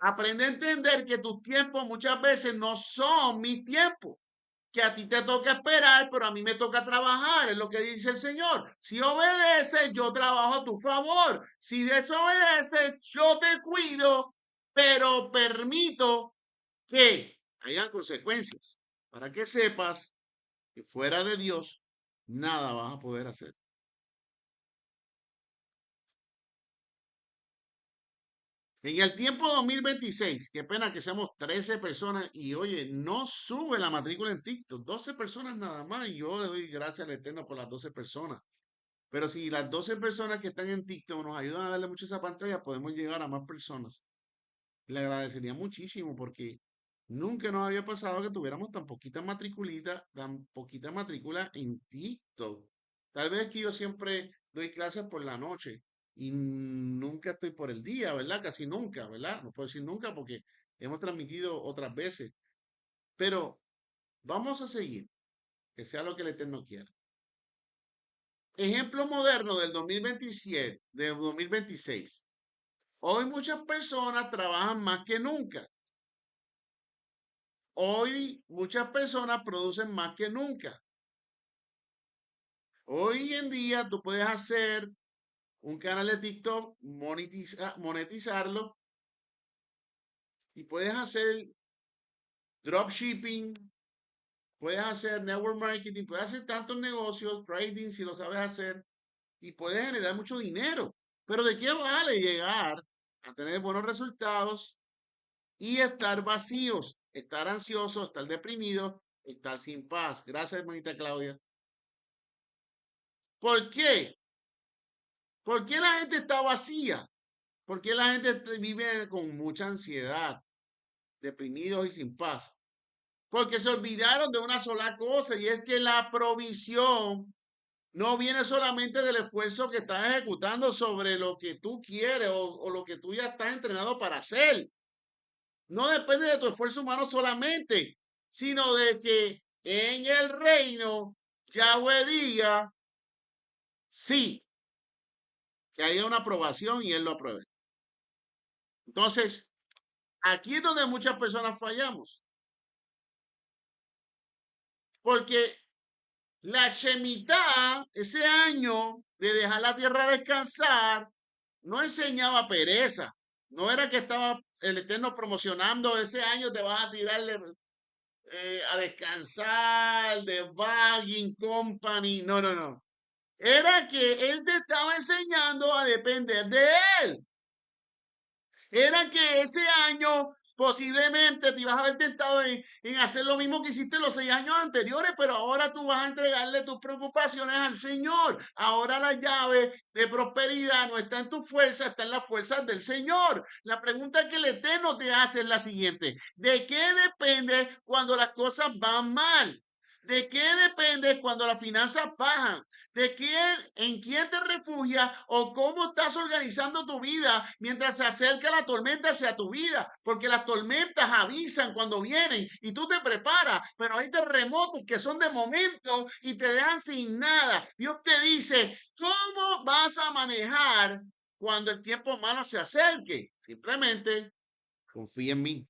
Aprende a entender que tus tiempos muchas veces no son mis tiempos. Que a ti te toca esperar, pero a mí me toca trabajar, es lo que dice el Señor. Si obedeces, yo trabajo a tu favor. Si desobedeces, yo te cuido, pero permito que hayan consecuencias para que sepas que fuera de Dios nada vas a poder hacer. En el tiempo 2026, qué pena que seamos 13 personas y oye, no sube la matrícula en TikTok, 12 personas nada más y yo le doy gracias al Eterno por las 12 personas. Pero si las 12 personas que están en TikTok nos ayudan a darle mucho a esa pantalla, podemos llegar a más personas. Le agradecería muchísimo porque nunca nos había pasado que tuviéramos tan poquita matrícula en TikTok. Tal vez que yo siempre doy clases por la noche y nunca estoy por el día, ¿verdad? Casi nunca, ¿verdad? No puedo decir nunca porque hemos transmitido otras veces. Pero vamos a seguir, que sea lo que el Eterno quiera. Ejemplo moderno del 2027, del 2026. Hoy muchas personas trabajan más que nunca. Hoy muchas personas producen más que nunca. Hoy en día tú puedes hacer un canal de TikTok, monetizarlo y puedes hacer dropshipping, puedes hacer network marketing, puedes hacer tantos negocios, trading si lo sabes hacer y puedes generar mucho dinero. Pero ¿de qué vale llegar a tener buenos resultados y estar vacíos, estar ansiosos, estar deprimidos, estar sin paz? Gracias, hermanita Claudia. ¿Por qué? ¿Por qué la gente está vacía? ¿Por qué la gente vive con mucha ansiedad, deprimidos y sin paz? Porque se olvidaron de una sola cosa y es que la provisión no viene solamente del esfuerzo que estás ejecutando sobre lo que tú quieres o lo que tú ya estás entrenado para hacer. No depende de tu esfuerzo humano solamente, sino de que en el reino Yahweh diga sí, que haya una aprobación y él lo apruebe. Entonces, aquí es donde muchas personas fallamos, porque la Shemitah, ese año de dejar la tierra descansar, no enseñaba pereza. No era que estaba el Eterno promocionando ese año te vas a tirarle a descansar de Bagging Company. No, no, no. Era que él te estaba enseñando a depender de él. Era que ese año posiblemente te ibas a haber tentado en hacer lo mismo que hiciste los 6 años anteriores, pero ahora tú vas a entregarle tus preocupaciones al Señor. Ahora la llave de prosperidad no está en tu fuerza, está en las fuerzas del Señor. La pregunta que el Eterno te hace es la siguiente: ¿de qué depende cuando las cosas van mal? ¿De qué depende cuando las finanzas bajan? ¿De quién, en quién te refugias o cómo estás organizando tu vida mientras se acerca la tormenta hacia tu vida? Porque las tormentas avisan cuando vienen y tú te preparas, pero hay terremotos que son de momento y te dejan sin nada. Dios te dice, ¿cómo vas a manejar cuando el tiempo malo se acerque? Simplemente confía en mí.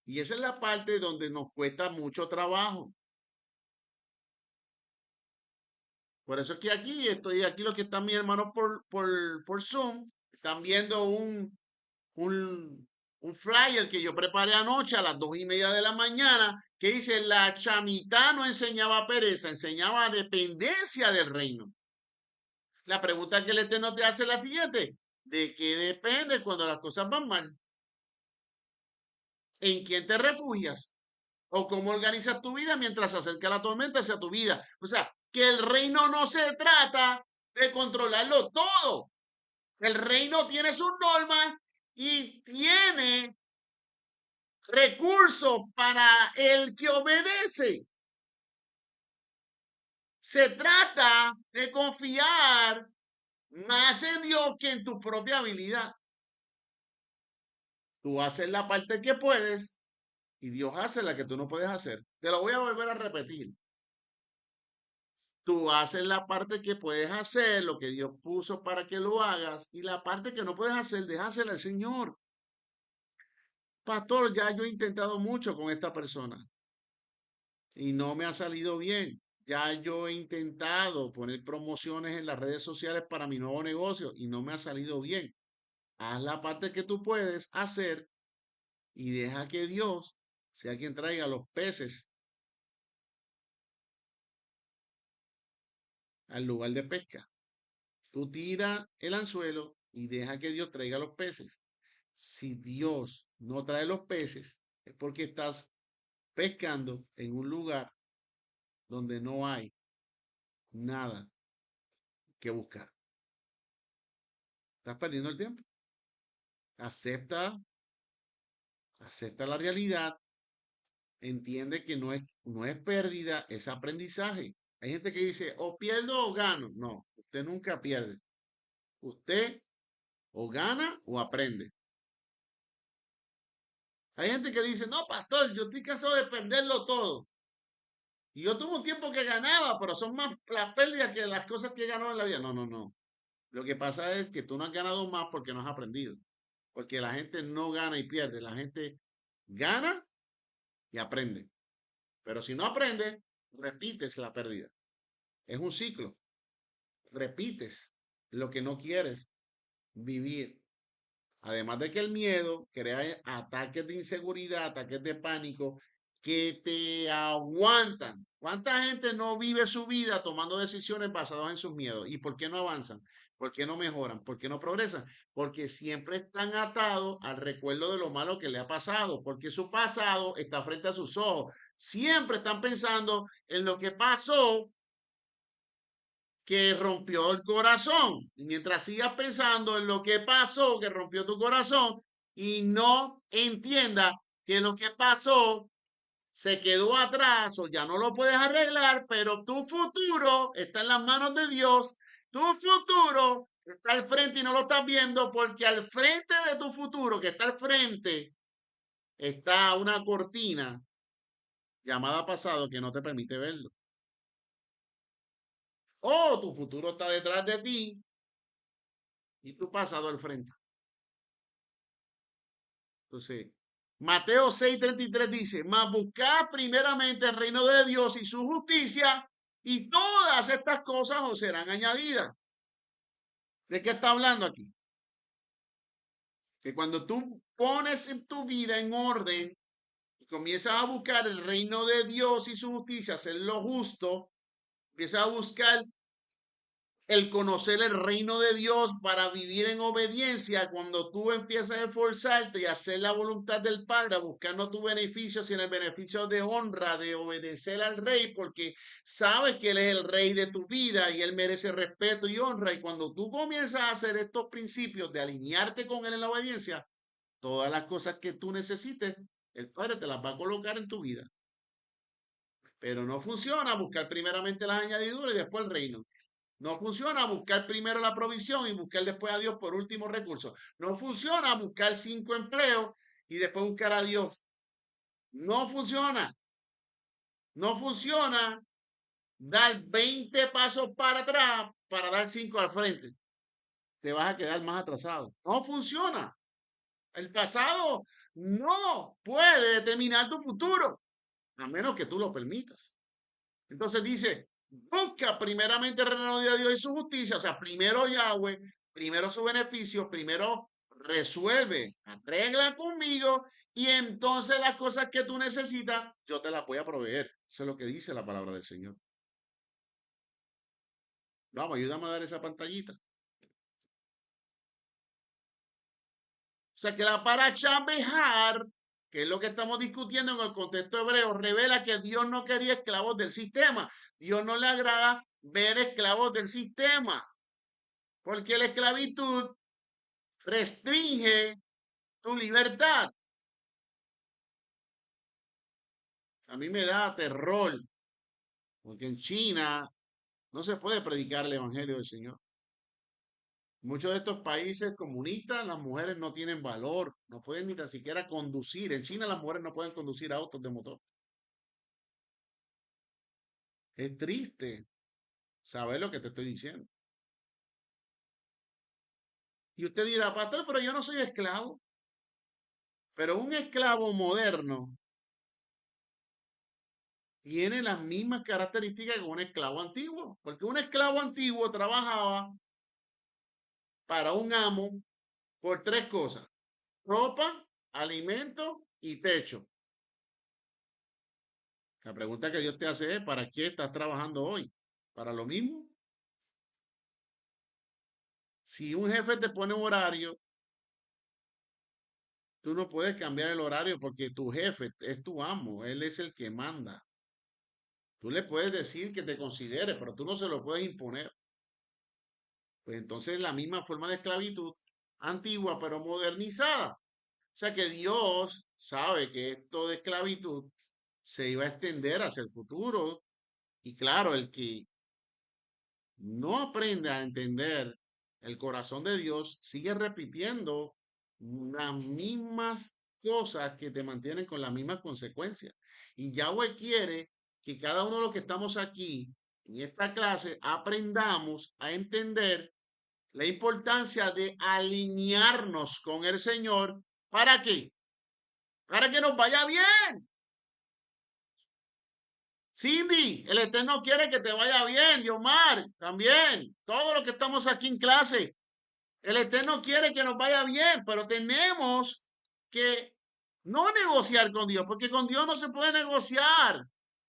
Y esa es la parte donde nos cuesta mucho trabajo. Por eso es que aquí estoy, aquí los que están mis hermanos por Zoom, están viendo un, un flyer que yo preparé anoche a las 2:30 de la mañana, que dice, la chamita no enseñaba pereza, enseñaba dependencia del reino. La pregunta que el Eterno te hace es la siguiente: ¿de qué depende cuando las cosas van mal? ¿En quién te refugias? o cómo organizas tu vida mientras se acerca la tormenta hacia tu vida. O sea, que el reino no se trata de controlarlo todo. El reino tiene sus normas y tiene recursos para el que obedece. Se trata de confiar más en Dios que en tu propia habilidad. Tú haces la parte que puedes y Dios hace la que tú no puedes hacer. Te lo voy a volver a repetir. Tú haces la parte que puedes hacer, lo que Dios puso para que lo hagas, y la parte que no puedes hacer, déjasela al Señor. Pastor, ya yo he intentado mucho con esta persona y no me ha salido bien. Ya yo he intentado poner promociones en las redes sociales para mi nuevo negocio y no me ha salido bien. Haz la parte que tú puedes hacer y deja que Dios sea quien traiga los peces al lugar de pesca. Tú tira el anzuelo y deja que Dios traiga los peces. Si Dios no trae los peces, es porque estás pescando en un lugar donde no hay nada que buscar. Estás perdiendo el tiempo. Acepta, acepta la realidad, entiende que no es pérdida, es aprendizaje. Hay gente que dice, o pierdo o gano. No, usted nunca pierde. Usted o gana o aprende. Hay gente que dice, no, pastor, yo estoy cansado de perderlo todo. Y yo tuve un tiempo que ganaba, pero son más las pérdidas que las cosas que he ganado en la vida. No, no, no. Lo que pasa es que tú no has ganado más porque no has aprendido. Porque la gente no gana y pierde. La gente gana y aprende. Pero si no aprende, repites la pérdida. Es un ciclo. Repites lo que no quieres vivir. Además de que el miedo crea ataques de inseguridad, ataques de pánico que te aguantan. ¿Cuánta gente no vive su vida tomando decisiones basadas en sus miedos? ¿Y por qué no avanzan? ¿Por qué no mejoran? ¿Por qué no progresan? Porque siempre están atados al recuerdo de lo malo que le ha pasado, porque su pasado está frente a sus ojos. Siempre están pensando en lo que pasó que rompió el corazón. Y mientras sigas pensando en lo que pasó, que rompió tu corazón, y no entienda que lo que pasó se quedó atrás o ya no lo puedes arreglar, pero tu futuro está en las manos de Dios. Tu futuro está al frente y no lo estás viendo porque al frente de tu futuro, que está al frente, está una cortina llamada pasado que no te permite verlo. O tu futuro está detrás de ti y tu pasado al frente. Entonces, Mateo 6:33 dice, mas buscad primeramente el reino de Dios y su justicia, y todas estas cosas os serán añadidas. ¿De qué está hablando aquí? Que cuando tú pones en tu vida en orden y comienzas a buscar el reino de Dios y su justicia, hacer lo justo, empiezas a buscar el conocer el reino de Dios para vivir en obediencia, cuando tú empiezas a esforzarte y a hacer la voluntad del Padre, buscando tu beneficio, sino el beneficio de honra, de obedecer al Rey, porque sabes que Él es el Rey de tu vida y Él merece respeto y honra. Y cuando tú comienzas a hacer estos principios de alinearte con Él en la obediencia, todas las cosas que tú necesites, el Padre te las va a colocar en tu vida. Pero no funciona buscar primeramente las añadiduras y después el reino. No funciona buscar primero la provisión y buscar después a Dios por último recurso. No funciona buscar 5 empleos y después buscar a Dios. No funciona. No funciona dar 20 pasos para atrás para dar 5 al frente. Te vas a quedar más atrasado. No funciona. El pasado no puede determinar tu futuro, a menos que tú lo permitas. Entonces dice, busca primeramente el reino de Dios y su justicia, o sea, primero Yahweh, primero su beneficio, primero resuelve, arregla conmigo y entonces las cosas que tú necesitas, yo te las voy a proveer. Eso es lo que dice la palabra del Señor. Vamos, ayúdame a dar esa pantallita. O sea que la paracha Bejar que es lo que estamos discutiendo en el contexto hebreo, revela que Dios no quería esclavos del sistema. Dios no le agrada ver esclavos del sistema, porque la esclavitud restringe tu libertad. A mí me da terror, porque en China no se puede predicar el evangelio del Señor. Muchos de estos países comunistas, las mujeres no tienen valor, no pueden ni tan siquiera conducir. En China las mujeres no pueden conducir autos de motor. Es triste saber lo que te estoy diciendo. Y usted dirá, pastor, pero yo no soy esclavo. Pero un esclavo moderno tiene las mismas características que un esclavo antiguo. Porque un esclavo antiguo trabajaba para un amo por tres cosas: ropa, alimento y techo. La pregunta que Dios te hace es, ¿para qué estás trabajando hoy? ¿Para lo mismo? Si un jefe te pone un horario, tú no puedes cambiar el horario porque tu jefe es tu amo, él es el que manda. Tú le puedes decir que te considere, pero tú no se lo puedes imponer. Pues entonces la misma forma de esclavitud antigua, pero modernizada. O sea que Dios sabe que esto de esclavitud se iba a extender hacia el futuro. Y claro, el que no aprende a entender el corazón de Dios, sigue repitiendo las mismas cosas que te mantienen con las mismas consecuencias. Y Yahweh quiere que cada uno de los que estamos aquí en esta clase aprendamos a entender la importancia de alinearnos con el Señor. ¿Para qué? Para que nos vaya bien. Cindy, el Eterno quiere que te vaya bien. Yomar, también. Todos los que estamos aquí en clase, el Eterno quiere que nos vaya bien, pero tenemos que no negociar con Dios, porque con Dios no se puede negociar,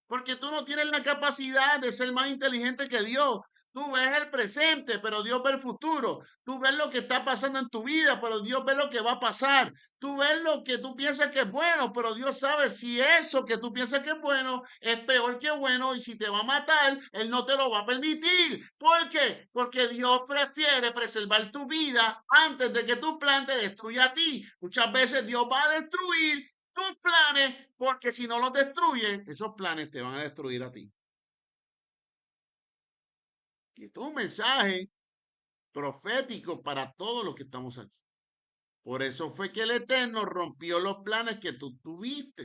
porque tú no tienes la capacidad de ser más inteligente que Dios. Tú ves el presente, pero Dios ve el futuro. Tú ves lo que está pasando en tu vida, pero Dios ve lo que va a pasar. Tú ves lo que tú piensas que es bueno, pero Dios sabe si eso que tú piensas que es bueno es peor que bueno, y si te va a matar, Él no te lo va a permitir. ¿Por qué? Porque Dios prefiere preservar tu vida antes de que tu plan te destruya a ti. Muchas veces Dios va a destruir tus planes, porque si no los destruyes, esos planes te van a destruir a ti. Y esto es un mensaje profético para todos los que estamos aquí. Por eso fue que el Eterno rompió los planes que tú tuviste.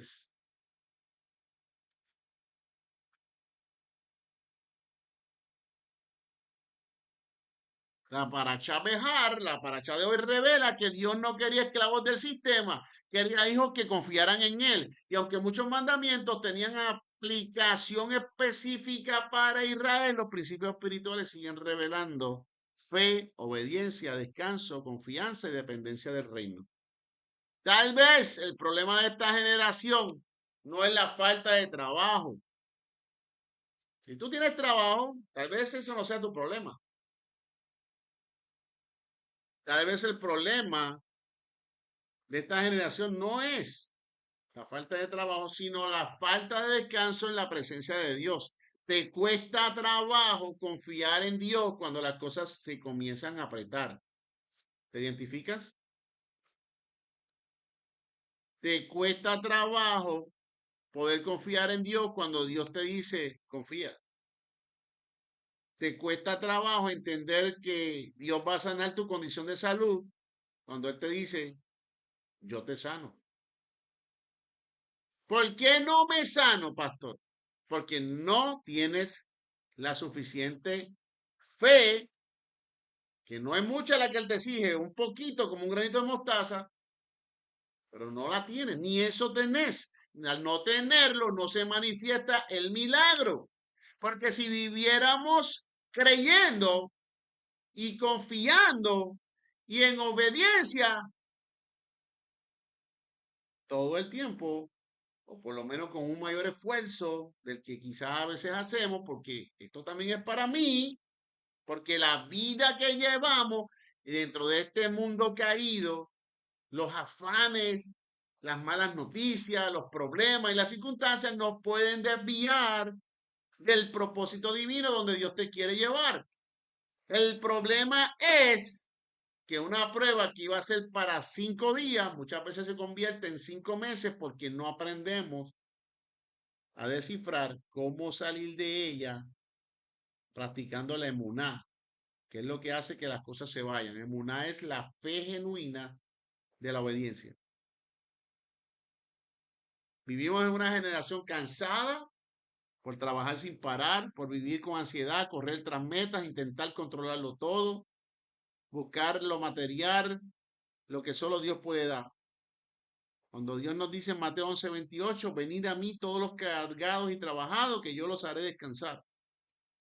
La paracha Bejar, la paracha de hoy revela que Dios no quería esclavos del sistema, quería hijos que confiaran en Él. Y aunque muchos mandamientos tenían aplicación específica para Israel, los principios espirituales siguen revelando fe, obediencia, descanso, confianza y dependencia del reino. Tal vez el problema de esta generación no es la falta de trabajo. Si tú tienes trabajo, tal vez eso no sea tu problema. Tal vez el problema de esta generación no es la falta de trabajo, sino la falta de descanso en la presencia de Dios. Te cuesta trabajo confiar en Dios cuando las cosas se comienzan a apretar. ¿Te identificas? Te cuesta trabajo poder confiar en Dios cuando Dios te dice, confía. Te cuesta trabajo entender que Dios va a sanar tu condición de salud cuando Él te dice, yo te sano. ¿Por qué no me sano, pastor? Porque no tienes la suficiente fe, que no es mucha la que Él te exige, un poquito como un granito de mostaza, pero no la tienes, ni eso tenés. Al no tenerlo, no se manifiesta el milagro. Porque si viviéramos creyendo y confiando y en obediencia todo el tiempo, o por lo menos con un mayor esfuerzo del que quizás a veces hacemos, porque esto también es para mí, porque la vida que llevamos dentro de este mundo caído, los afanes, las malas noticias, los problemas y las circunstancias nos pueden desviar del propósito divino donde Dios te quiere llevar. El problema es que una prueba que iba a ser para 5 días, muchas veces se convierte en 5 meses porque no aprendemos a descifrar cómo salir de ella practicando la emuná, que es lo que hace que las cosas se vayan. Emuná es la fe genuina de la obediencia. Vivimos en una generación cansada por trabajar sin parar, por vivir con ansiedad, correr tras metas, intentar controlarlo todo, buscar lo material, lo que solo Dios puede dar. Cuando Dios nos dice en Mateo 11:28, venid a mí todos los cargados y trabajados, que yo los haré descansar.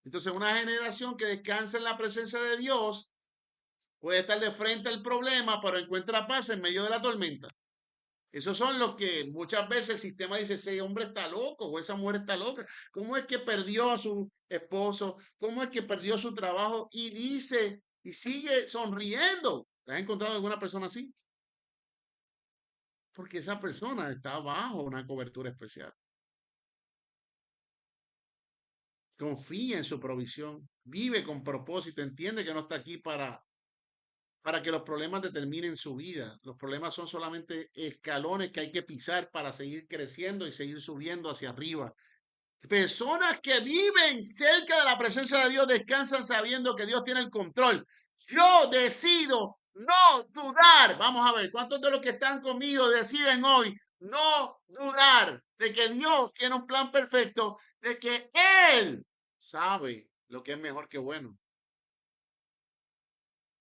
Entonces, una generación que descansa en la presencia de Dios puede estar de frente al problema, pero encuentra paz en medio de la tormenta. Esos son los que muchas veces el sistema dice, ese hombre está loco o esa mujer está loca. ¿Cómo es que perdió a su esposo? ¿Cómo es que perdió su trabajo? Y dice, y sigue sonriendo. ¿Te has encontrado alguna persona así? Porque esa persona está bajo una cobertura especial. Confía en su provisión, vive con propósito, entiende que no está aquí para que los problemas determinen su vida. Los problemas son solamente escalones que hay que pisar para seguir creciendo y seguir subiendo hacia arriba. Personas que viven cerca de la presencia de Dios descansan sabiendo que Dios tiene el control. Yo decido no dudar. Vamos a ver, ¿cuántos de los que están conmigo deciden hoy no dudar de que Dios tiene un plan perfecto, de que Él sabe lo que es mejor que bueno?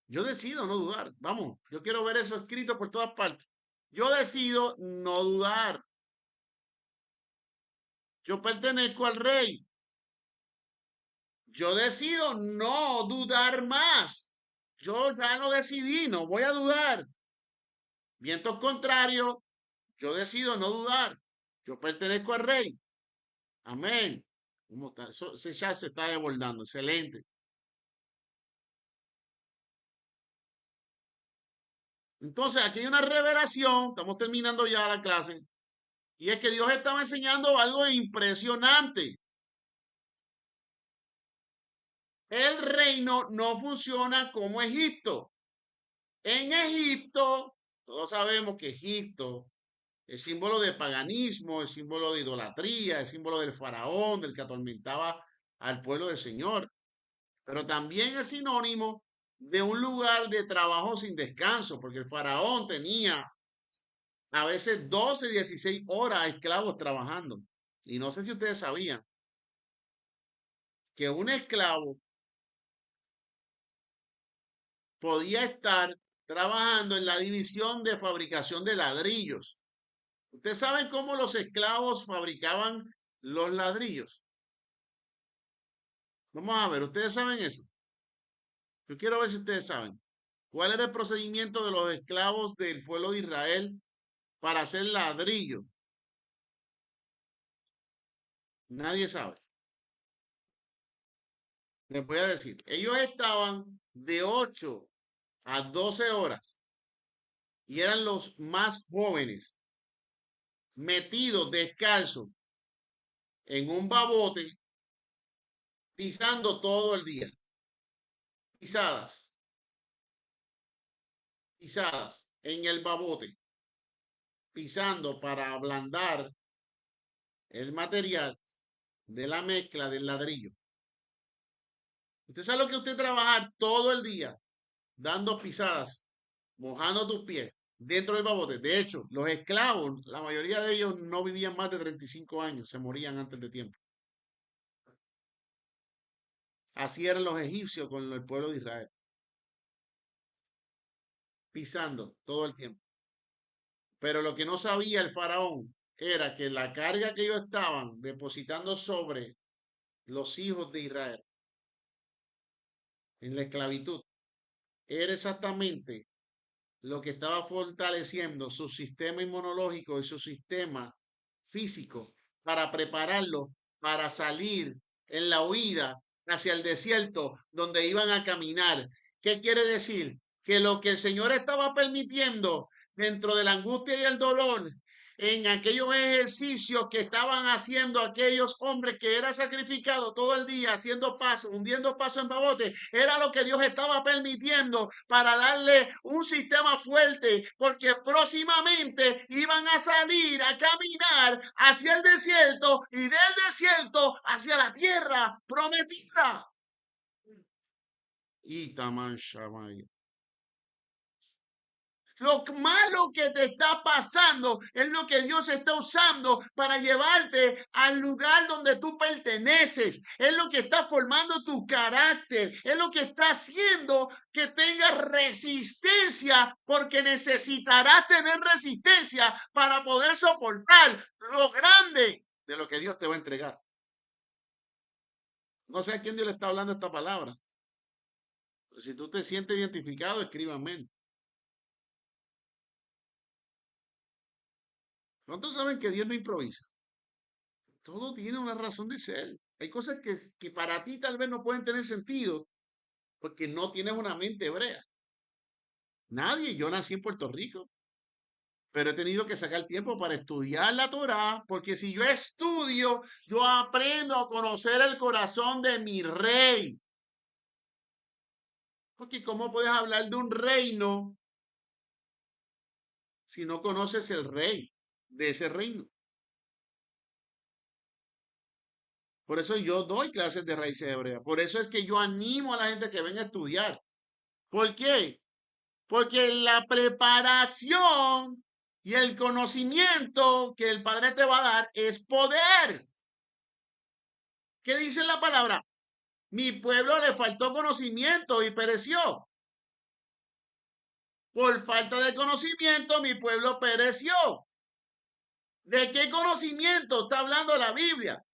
Yo decido no dudar. Vamos, yo quiero ver eso escrito por todas partes. Yo decido no dudar. Yo pertenezco al Rey. Yo decido no dudar más. Yo ya lo decidí, no voy a dudar. Vientos contrarios, yo decido no dudar. Yo pertenezco al Rey. Amén. ¿Cómo está? Ese chat se está desbordando. Excelente. Entonces, aquí hay una revelación. Estamos terminando ya la clase. Y es que Dios estaba enseñando algo impresionante. El reino no funciona como Egipto. En Egipto, todos sabemos que Egipto es símbolo de paganismo, es símbolo de idolatría, es símbolo del faraón, del que atormentaba al pueblo del Señor. Pero también es sinónimo de un lugar de trabajo sin descanso, porque el faraón tenía a veces 12, 16 horas esclavos trabajando. Y no sé si ustedes sabían que un esclavo podía estar trabajando en la división de fabricación de ladrillos. ¿Ustedes saben cómo los esclavos fabricaban los ladrillos? Vamos a ver, ¿ustedes saben eso? Yo quiero ver si ustedes saben. ¿Cuál era el procedimiento de los esclavos del pueblo de Israel para hacer ladrillo? Nadie sabe. Les voy a decir, ellos estaban de 8 a 12 horas y eran los más jóvenes, metidos descalzos en un babote, pisando todo el día. Pisadas, pisadas en el babote, pisando para ablandar el material de la mezcla del ladrillo. Usted sabe lo que usted trabajar todo el día dando pisadas, mojando tus pies dentro del babote. De hecho, los esclavos, la mayoría de ellos no vivían más de 35 años, se morían antes de tiempo. Así eran los egipcios con el pueblo de Israel, pisando todo el tiempo. Pero lo que no sabía el faraón era que la carga que ellos estaban depositando sobre los hijos de Israel en la esclavitud era exactamente lo que estaba fortaleciendo su sistema inmunológico y su sistema físico para prepararlo para salir en la huida hacia el desierto donde iban a caminar. ¿Qué quiere decir? Que lo que el Señor estaba permitiendo dentro de la angustia y el dolor en aquellos ejercicios que estaban haciendo aquellos hombres que eran sacrificados todo el día, haciendo pasos, hundiendo pasos en babote, era lo que Dios estaba permitiendo para darle un sistema fuerte, porque próximamente iban a salir a caminar hacia el desierto y del desierto hacia la tierra prometida. Y Taman Shamay. Lo malo que te está pasando es lo que Dios está usando para llevarte al lugar donde tú perteneces. Es lo que está formando tu carácter. Es lo que está haciendo que tengas resistencia, porque necesitarás tener resistencia para poder soportar lo grande de lo que Dios te va a entregar. No sé a quién Dios le está hablando esta palabra. Pero si tú te sientes identificado, escríbame. ¿Cuántos saben que Dios no improvisa? Todo tiene una razón de ser. Hay cosas que para ti tal vez no pueden tener sentido porque no tienes una mente hebrea. Nadie, yo nací en Puerto Rico, pero he tenido que sacar tiempo para estudiar la Torá, porque si yo estudio, yo aprendo a conocer el corazón de mi rey. Porque ¿cómo puedes hablar de un reino si no conoces el rey de ese reino? Por eso yo doy clases de raíces hebreas. Por eso es que yo animo a la gente que venga a estudiar. ¿Por qué? Porque la preparación y el conocimiento que el Padre te va a dar es poder. ¿Qué dice la palabra? Mi pueblo le faltó conocimiento y pereció. Por falta de conocimiento, mi pueblo pereció. ¿De qué conocimiento está hablando la Biblia?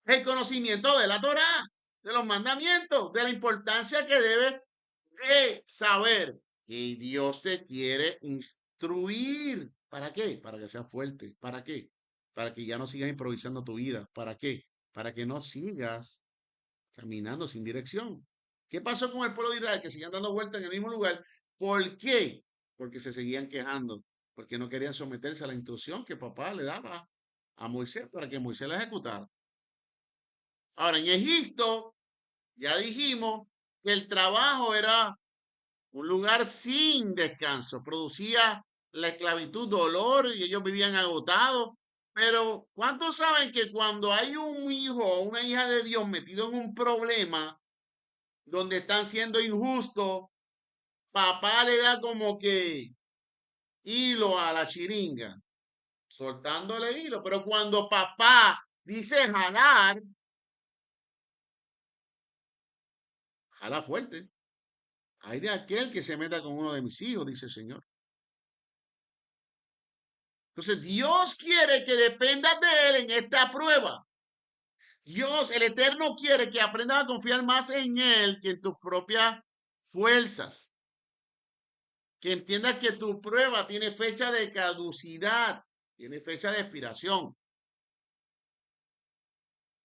El conocimiento de la Torá, de los mandamientos, de la importancia que debe de saber que Dios te quiere instruir. ¿Para qué? Para que seas fuerte. ¿Para qué? Para que ya no sigas improvisando tu vida. ¿Para qué? Para que no sigas caminando sin dirección. ¿Qué pasó con el pueblo de Israel? Que seguían dando vueltas en el mismo lugar. ¿Por qué? Porque se seguían quejando, porque no querían someterse a la instrucción que papá le daba a Moisés para que Moisés la ejecutara. Ahora, en Egipto, ya dijimos que el trabajo era un lugar sin descanso, producía la esclavitud, dolor y ellos vivían agotados. Pero ¿cuántos saben que cuando hay un hijo o una hija de Dios metido en un problema donde están siendo injustos, papá le da como que hilo a la chiringa, soltándole hilo? Pero cuando papá dice jalar, jala fuerte. Hay de aquel que se meta con uno de mis hijos, dice el Señor. Entonces Dios quiere que dependas de Él en esta prueba. Dios, el Eterno, quiere que aprendas a confiar más en Él que en tus propias fuerzas. Que entiendas que tu prueba tiene fecha de caducidad, tiene fecha de expiración.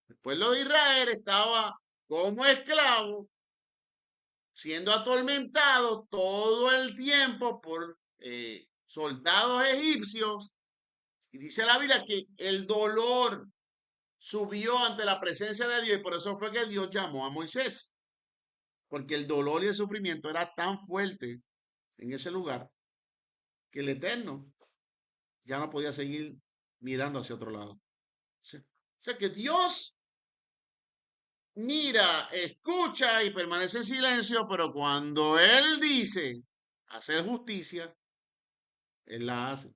El pueblo de Israel estaba como esclavo, siendo atormentado todo el tiempo por soldados egipcios. Y dice la Biblia que el dolor subió ante la presencia de Dios y por eso fue que Dios llamó a Moisés, porque el dolor y el sufrimiento era tan fuerte en ese lugar que el Eterno ya no podía seguir mirando hacia otro lado. O sea que Dios mira, escucha y permanece en silencio, pero cuando Él dice hacer justicia, Él la hace.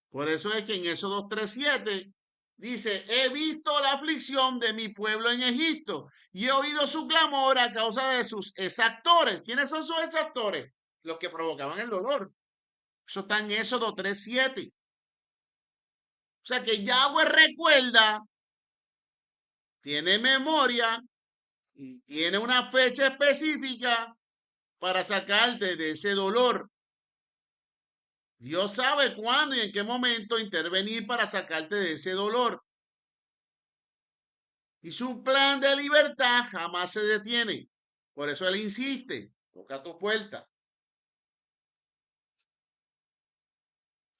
Por eso es que en Éxodo 3:7 dice, he visto la aflicción de mi pueblo en Egipto y he oído su clamor a causa de sus exactores. ¿Quiénes son sus exactores? Los que provocaban el dolor. Eso está en Éxodo 3:7. O sea que Yahweh recuerda, tiene memoria y tiene una fecha específica para sacarte de ese dolor. Dios sabe cuándo y en qué momento intervenir para sacarte de ese dolor. Y su plan de libertad jamás se detiene. Por eso él insiste, toca tu puerta.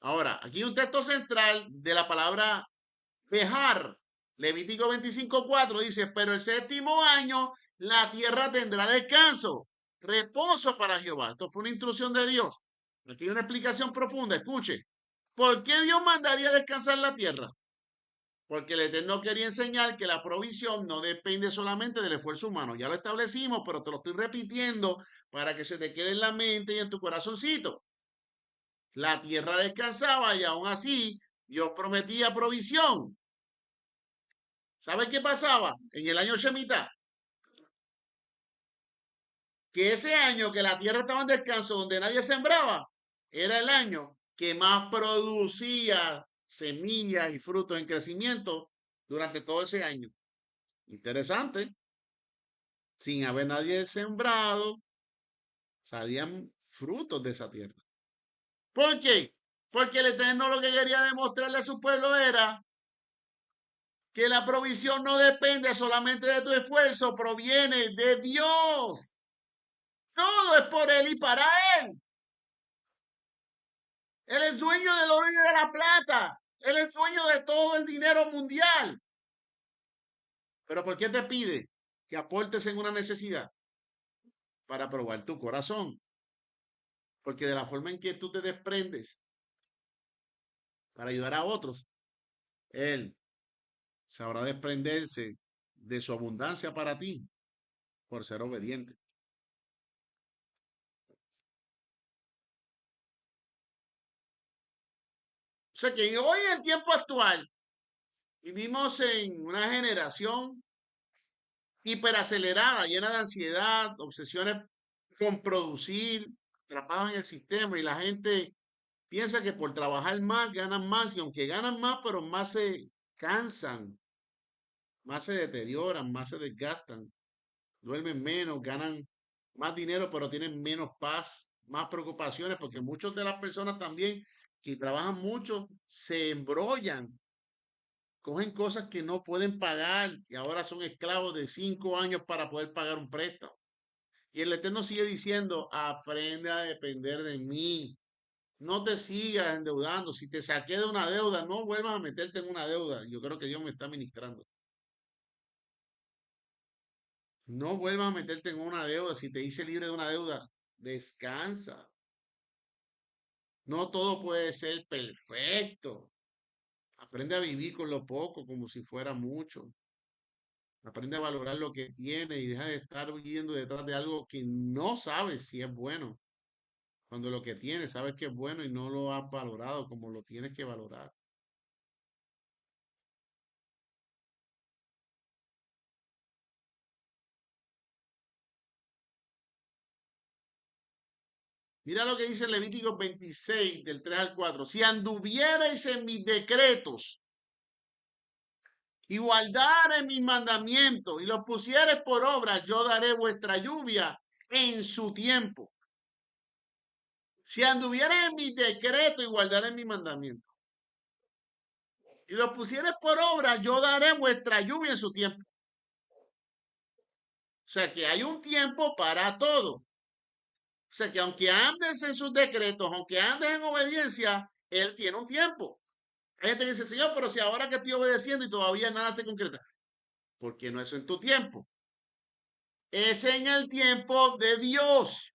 Ahora, aquí hay un texto central de la palabra Bejar. Levítico 25:4 dice, pero el séptimo año la tierra tendrá descanso, reposo para Jehová. Esto fue una instrucción de Dios. Aquí hay una explicación profunda, escuche. ¿Por qué Dios mandaría descansar la tierra? Porque el Eterno quería enseñar que la provisión no depende solamente del esfuerzo humano. Ya lo establecimos, pero te lo estoy repitiendo para que se te quede en la mente y en tu corazoncito. La tierra descansaba y aún así Dios prometía provisión. ¿Sabes qué pasaba en el año Shemitah? Que ese año que la tierra estaba en descanso, donde nadie sembraba, era el año que más producía semillas y frutos en crecimiento durante todo ese año. Interesante. Sin haber nadie sembrado, salían frutos de esa tierra. ¿Por qué? Porque el Eterno lo que quería demostrarle a su pueblo era que la provisión no depende solamente de tu esfuerzo, proviene de Dios. Todo es por Él y para Él. Él es dueño del oro y de la plata. Él es dueño de todo el dinero mundial. Pero ¿por qué te pide que aportes en una necesidad? Para probar tu corazón. Porque de la forma en que tú te desprendes para ayudar a otros, Él sabrá desprenderse de su abundancia para ti por ser obediente. O sea que hoy en el tiempo actual vivimos en una generación hiperacelerada, llena de ansiedad, obsesiones con producir, atrapados en el sistema y la gente piensa que por trabajar más ganan más y aunque ganan más, pero más se cansan, más se deterioran, más se desgastan, duermen menos, ganan más dinero, pero tienen menos paz, más preocupaciones, porque muchas de las personas también que trabajan mucho se embrollan, cogen cosas que no pueden pagar y ahora son esclavos de 5 años para poder pagar un préstamo. Y el Eterno sigue diciendo, aprende a depender de mí. No te sigas endeudando. Si te saqué de una deuda, no vuelvas a meterte en una deuda. Yo creo que Dios me está ministrando. No vuelvas a meterte en una deuda. Si te hice libre de una deuda, descansa. No todo puede ser perfecto. Aprende a vivir con lo poco como si fuera mucho. Aprende a valorar lo que tiene y deja de estar huyendo detrás de algo que no sabes si es bueno. Cuando lo que tienes sabes que es bueno y no lo has valorado como lo tienes que valorar. Mira lo que dice Levítico 26, del 3 al 4. Si anduvierais en mis decretos y guardareis mis mandamientos y los pusiereis por obra, yo daré vuestra lluvia en su tiempo. Si anduvierais en mis decretos y guardareis mis mandamientos y los pusiereis por obra, yo daré vuestra lluvia en su tiempo. O sea que hay un tiempo para todo. O sea que aunque andes en sus decretos, aunque andes en obediencia, Él tiene un tiempo. Hay gente que dice, Señor, pero si ahora que estoy obedeciendo y todavía nada se concreta, porque no es en tu tiempo, es en el tiempo de Dios.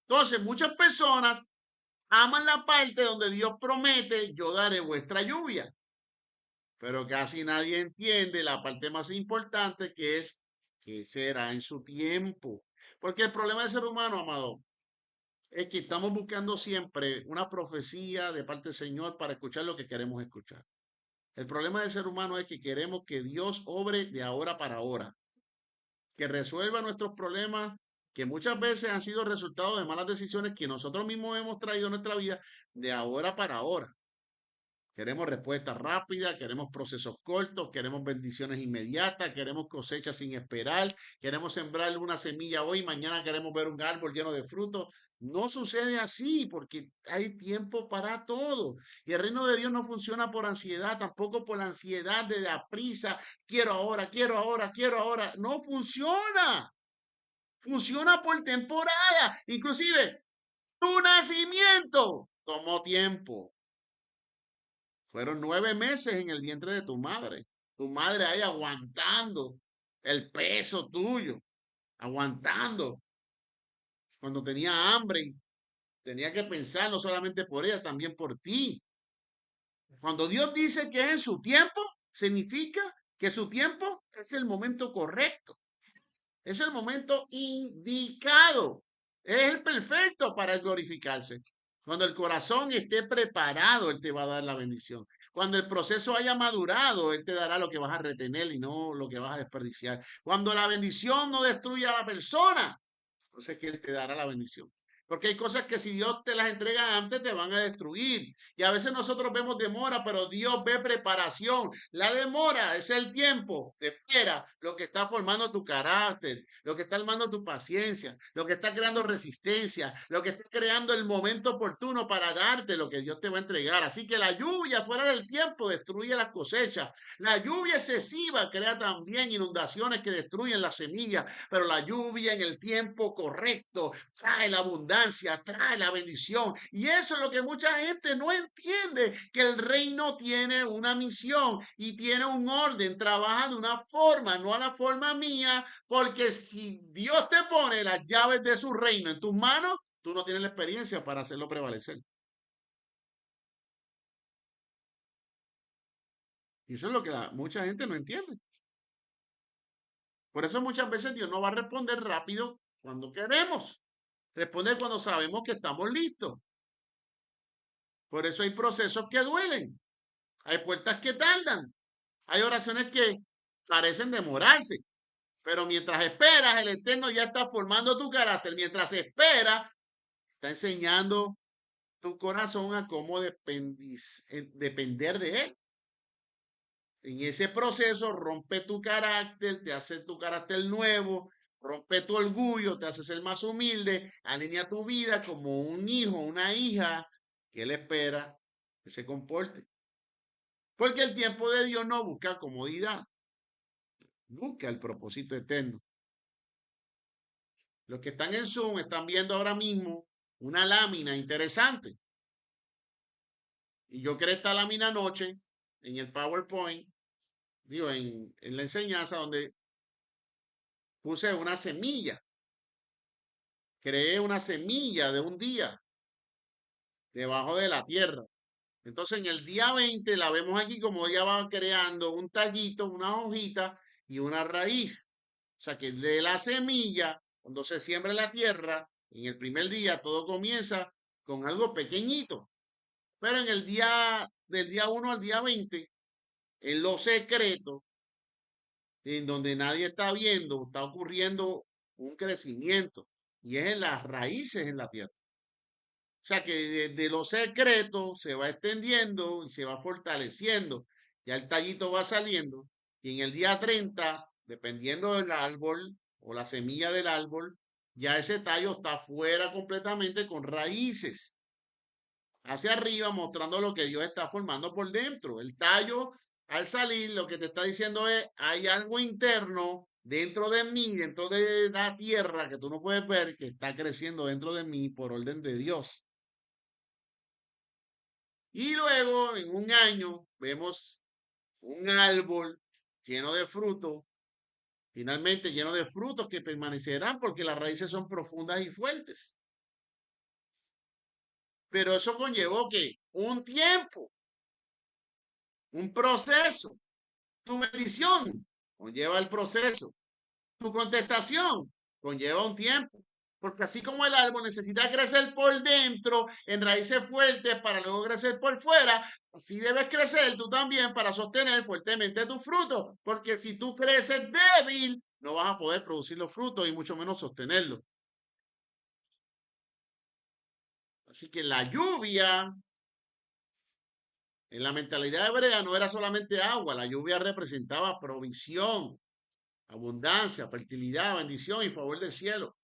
Entonces, muchas personas aman la parte donde Dios promete, yo daré vuestra lluvia, pero casi nadie entiende la parte más importante que es que será en su tiempo. Porque el problema del ser humano, amado, es que estamos buscando siempre una profecía de parte del Señor para escuchar lo que queremos escuchar. El problema del ser humano es que queremos que Dios obre de ahora para ahora, que resuelva nuestros problemas que muchas veces han sido resultado de malas decisiones que nosotros mismos hemos traído a nuestra vida de ahora para ahora. Queremos respuestas rápidas, queremos procesos cortos, queremos bendiciones inmediatas, queremos cosechas sin esperar, queremos sembrar una semilla hoy, mañana queremos ver un árbol lleno de frutos. No sucede así porque hay tiempo para todo. Y el reino de Dios no funciona por ansiedad, tampoco por la ansiedad de la prisa. Quiero ahora, quiero ahora, quiero ahora. No funciona. Funciona por temporada. Inclusive, tu nacimiento tomó tiempo. Fueron 9 meses en el vientre de tu madre. Tu madre ahí aguantando el peso tuyo, aguantando cuando tenía hambre y tenía que pensar no solamente por ella, también por ti. Cuando Dios dice que es en su tiempo, significa que su tiempo es el momento correcto, es el momento indicado, es el perfecto para el glorificarse. Cuando el corazón esté preparado, Él te va a dar la bendición. Cuando el proceso haya madurado, Él te dará lo que vas a retener y no lo que vas a desperdiciar. Cuando la bendición no destruya a la persona, entonces que Él te dará la bendición. Porque hay cosas que si Dios te las entrega antes te van a destruir. Y a veces nosotros vemos demora, pero Dios ve preparación. La demora es el tiempo de espera, lo que está formando tu carácter, lo que está armando tu paciencia, lo que está creando resistencia, lo que está creando el momento oportuno para darte lo que Dios te va a entregar. Así que la lluvia fuera del tiempo destruye las cosechas. La lluvia excesiva crea también inundaciones que destruyen las semillas, pero la lluvia en el tiempo correcto trae la abundancia, trae la bendición. Y eso es lo que mucha gente no entiende, que el reino tiene una misión y tiene un orden, trabaja de una forma, no a la forma mía, porque si Dios te pone las llaves de su reino en tus manos, tú no tienes la experiencia para hacerlo prevalecer. Y eso es lo que mucha gente no entiende. Por eso muchas veces Dios no va a responder rápido cuando queremos. Responde cuando sabemos que estamos listos. Por eso hay procesos que duelen. Hay puertas que tardan. Hay oraciones que parecen demorarse. Pero mientras esperas, el Eterno ya está formando tu carácter. Mientras esperas, está enseñando tu corazón a cómo depender de Él. En ese proceso rompe tu carácter, te hace tu carácter nuevo, rompe tu orgullo, te hace ser más humilde, alinea tu vida como un hijo, una hija que Él espera que se comporte. Porque el tiempo de Dios no busca comodidad, busca el propósito eterno. Los que están en Zoom están viendo ahora mismo una lámina interesante. Y yo creé esta lámina anoche en el PowerPoint, digo, en la enseñanza donde puse una semilla. Creé una semilla de un día debajo de la tierra. Entonces en el día 20 la vemos aquí como ella va creando un tallito, una hojita y una raíz. O sea que de la semilla, cuando se siembra en la tierra, en el primer día todo comienza con algo pequeñito. Pero en el día, del día 1 al día 20, en lo secreto, en donde nadie está viendo, está ocurriendo un crecimiento. Y es en las raíces en la tierra. O sea que desde lo secreto se va extendiendo y se va fortaleciendo. Ya el tallito va saliendo. Y en el día 30, dependiendo del árbol o la semilla del árbol, ya ese tallo está fuera completamente con raíces hacia arriba, mostrando lo que Dios está formando por dentro. El tallo, al salir, lo que te está diciendo es, hay algo interno dentro de mí, dentro de la tierra que tú no puedes ver, que está creciendo dentro de mí por orden de Dios. Y luego, en un año, vemos un árbol lleno de frutos, finalmente lleno de frutos que permanecerán porque las raíces son profundas y fuertes. Pero eso conllevó que un tiempo, un proceso. Tu bendición conlleva el proceso. Tu contestación conlleva un tiempo. Porque así como el árbol necesita crecer por dentro en raíces fuertes para luego crecer por fuera, así debes crecer tú también para sostener fuertemente tus frutos. Porque si tú creces débil, no vas a poder producir los frutos y mucho menos sostenerlos. Así que la lluvia en la mentalidad hebrea no era solamente agua, la lluvia representaba provisión, abundancia, fertilidad, bendición y favor del cielo.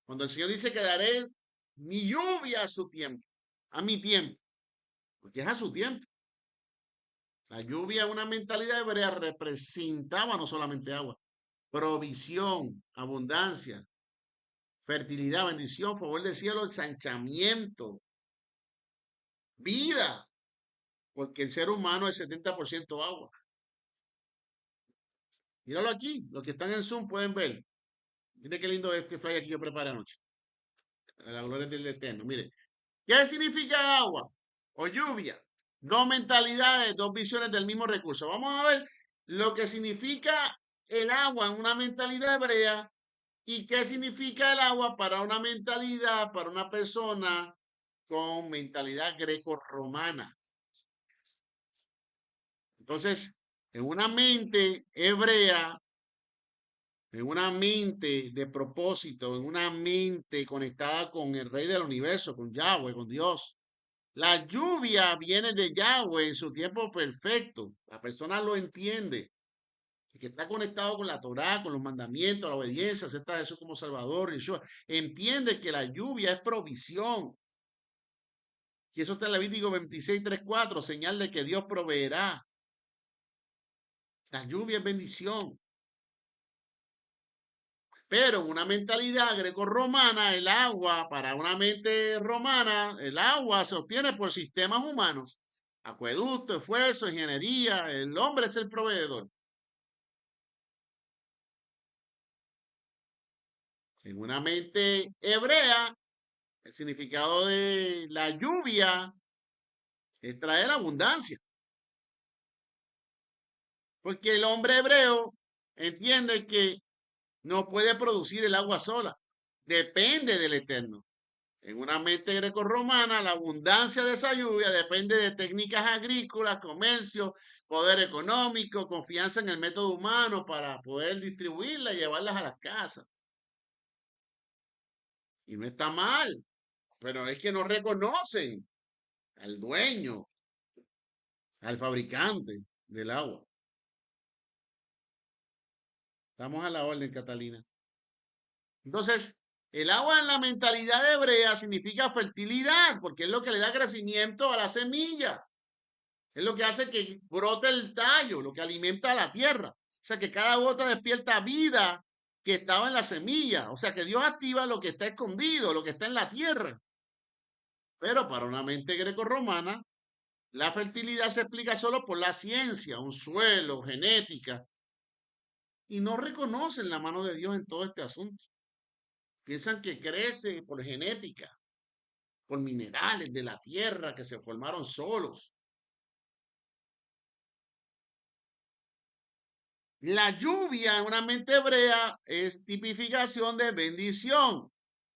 Cuando el Señor dice que daré mi lluvia a su tiempo, a mi tiempo, porque es a su tiempo. La lluvia, una mentalidad hebrea, representaba no solamente agua, provisión, abundancia, fertilidad, bendición, favor del cielo, ensanchamiento, vida, porque el ser humano es 70% agua. Míralo aquí, los que están en Zoom pueden ver. Mire qué lindo este flyer que yo preparé anoche. A la gloria del Eterno. Mire, ¿qué significa agua o lluvia? Dos mentalidades, dos visiones del mismo recurso. Vamos a ver lo que significa el agua en una mentalidad hebrea y qué significa el agua para una mentalidad, para una persona con mentalidad greco-romana. Entonces, en una mente hebrea, en una mente de propósito, en una mente conectada con el Rey del Universo, con Yahweh, con Dios. La lluvia viene de Yahweh en su tiempo perfecto. La persona lo entiende. El que está conectado con la Torá, con los mandamientos, la obediencia, acepta a Jesús como Salvador, Yeshua, entiende que la lluvia es provisión. Y eso está en Levítico 26, 3, 4, señal de que Dios proveerá. La lluvia es bendición. Pero en una mentalidad greco-romana, el agua, para una mente romana, el agua se obtiene por sistemas humanos. Acueducto, esfuerzo, ingeniería, el hombre es el proveedor. En una mente hebrea, el significado de la lluvia es traer abundancia. Porque el hombre hebreo entiende que no puede producir el agua sola. Depende del Eterno. En una mente grecorromana, la abundancia de esa lluvia depende de técnicas agrícolas, comercio, poder económico, confianza en el método humano para poder distribuirla y llevarlas a las casas. Y no está mal, pero es que no reconocen al dueño, al fabricante del agua. Estamos a la orden, Catalina. Entonces, el agua en la mentalidad hebrea significa fertilidad, porque es lo que le da crecimiento a la semilla. Es lo que hace que brote el tallo, lo que alimenta a la tierra. O sea, que cada gota despierta vida que estaba en la semilla. O sea, que Dios activa lo que está escondido, lo que está en la tierra. Pero para una mente grecorromana, la fertilidad se explica solo por la ciencia, un suelo, genética, y no reconocen la mano de Dios en todo este asunto. Piensan que crece por genética, por minerales de la tierra que se formaron solos. La lluvia en una mente hebrea es tipificación de bendición.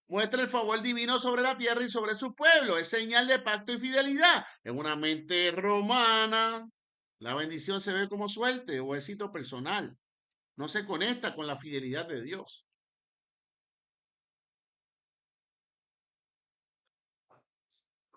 Muestra el favor divino sobre la tierra y sobre su pueblo. Es señal de pacto y fidelidad. En una mente romana, la bendición se ve como suerte o éxito personal. No se conecta con la fidelidad de Dios.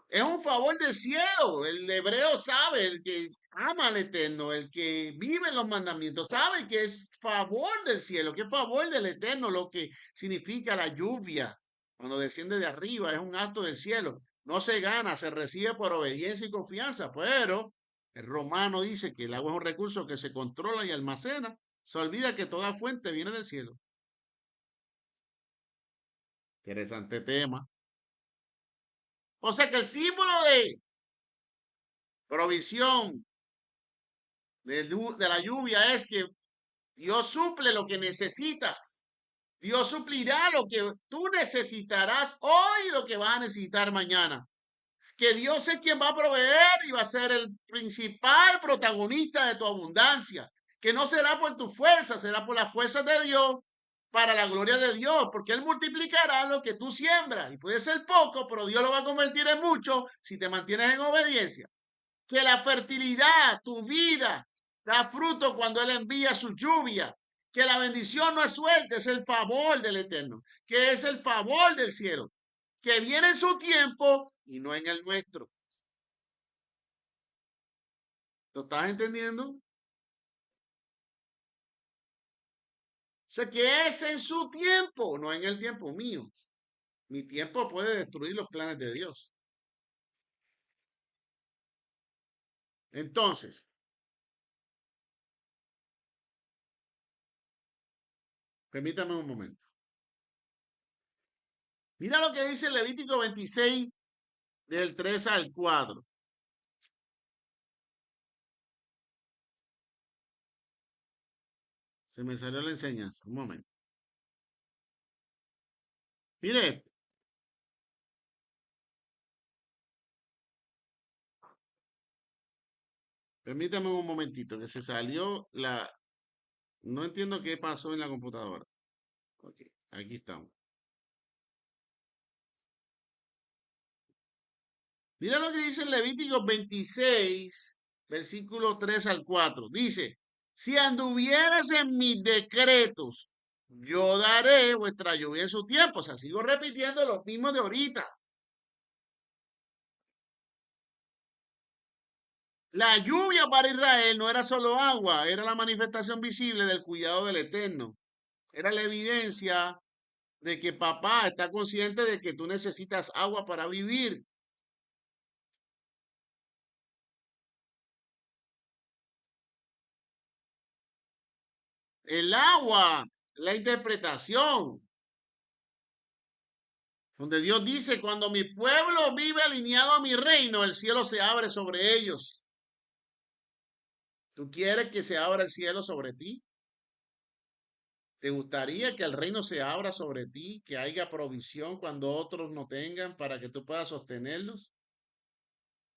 Es un favor del cielo. El hebreo sabe, el que ama al Eterno, el que vive en los mandamientos, sabe que es favor del cielo, que es favor del Eterno, lo que significa la lluvia. Cuando desciende de arriba, es un acto del cielo. No se gana, se recibe por obediencia y confianza, pero el romano dice que el agua es un recurso que se controla y almacena. Se olvida que toda fuente viene del cielo. Interesante tema. O sea que el símbolo de provisión de la lluvia es que Dios suple lo que necesitas. Dios suplirá lo que tú necesitarás hoy y lo que vas a necesitar mañana. Que Dios es quien va a proveer y va a ser el principal protagonista de tu abundancia. Que no será por tu fuerza, será por las fuerzas de Dios para la gloria de Dios, porque Él multiplicará lo que tú siembras. Y puede ser poco, pero Dios lo va a convertir en mucho si te mantienes en obediencia. Que la fertilidad, tu vida, da fruto cuando Él envía su lluvia. Que la bendición no es suerte, es el favor del Eterno. Que es el favor del cielo. Que viene en su tiempo y no en el nuestro. ¿Lo estás entendiendo? O sea, que es en su tiempo, no en el tiempo mío. Mi tiempo puede destruir los planes de Dios. Entonces, permítame un momento. Mira lo que dice Levítico 26, del 3 al 4. Se me salió la enseñanza. Un momento. Mire, permítame un momentito, que se salió la... No entiendo qué pasó en la computadora. Ok, aquí estamos. Mira lo que dice en Levítico 26, versículo 3 al 4. Dice, si anduvieras en mis decretos, yo daré vuestra lluvia en su tiempo. O sea, sigo repitiendo lo mismo de ahorita. La lluvia para Israel no era solo agua, era la manifestación visible del cuidado del Eterno. Era la evidencia de que papá está consciente de que tú necesitas agua para vivir. El agua, la interpretación, donde Dios dice, cuando mi pueblo vive alineado a mi reino, el cielo se abre sobre ellos. ¿Tú quieres que se abra el cielo sobre ti? ¿Te gustaría que el reino se abra sobre ti, que haya provisión cuando otros no tengan para que tú puedas sostenerlos?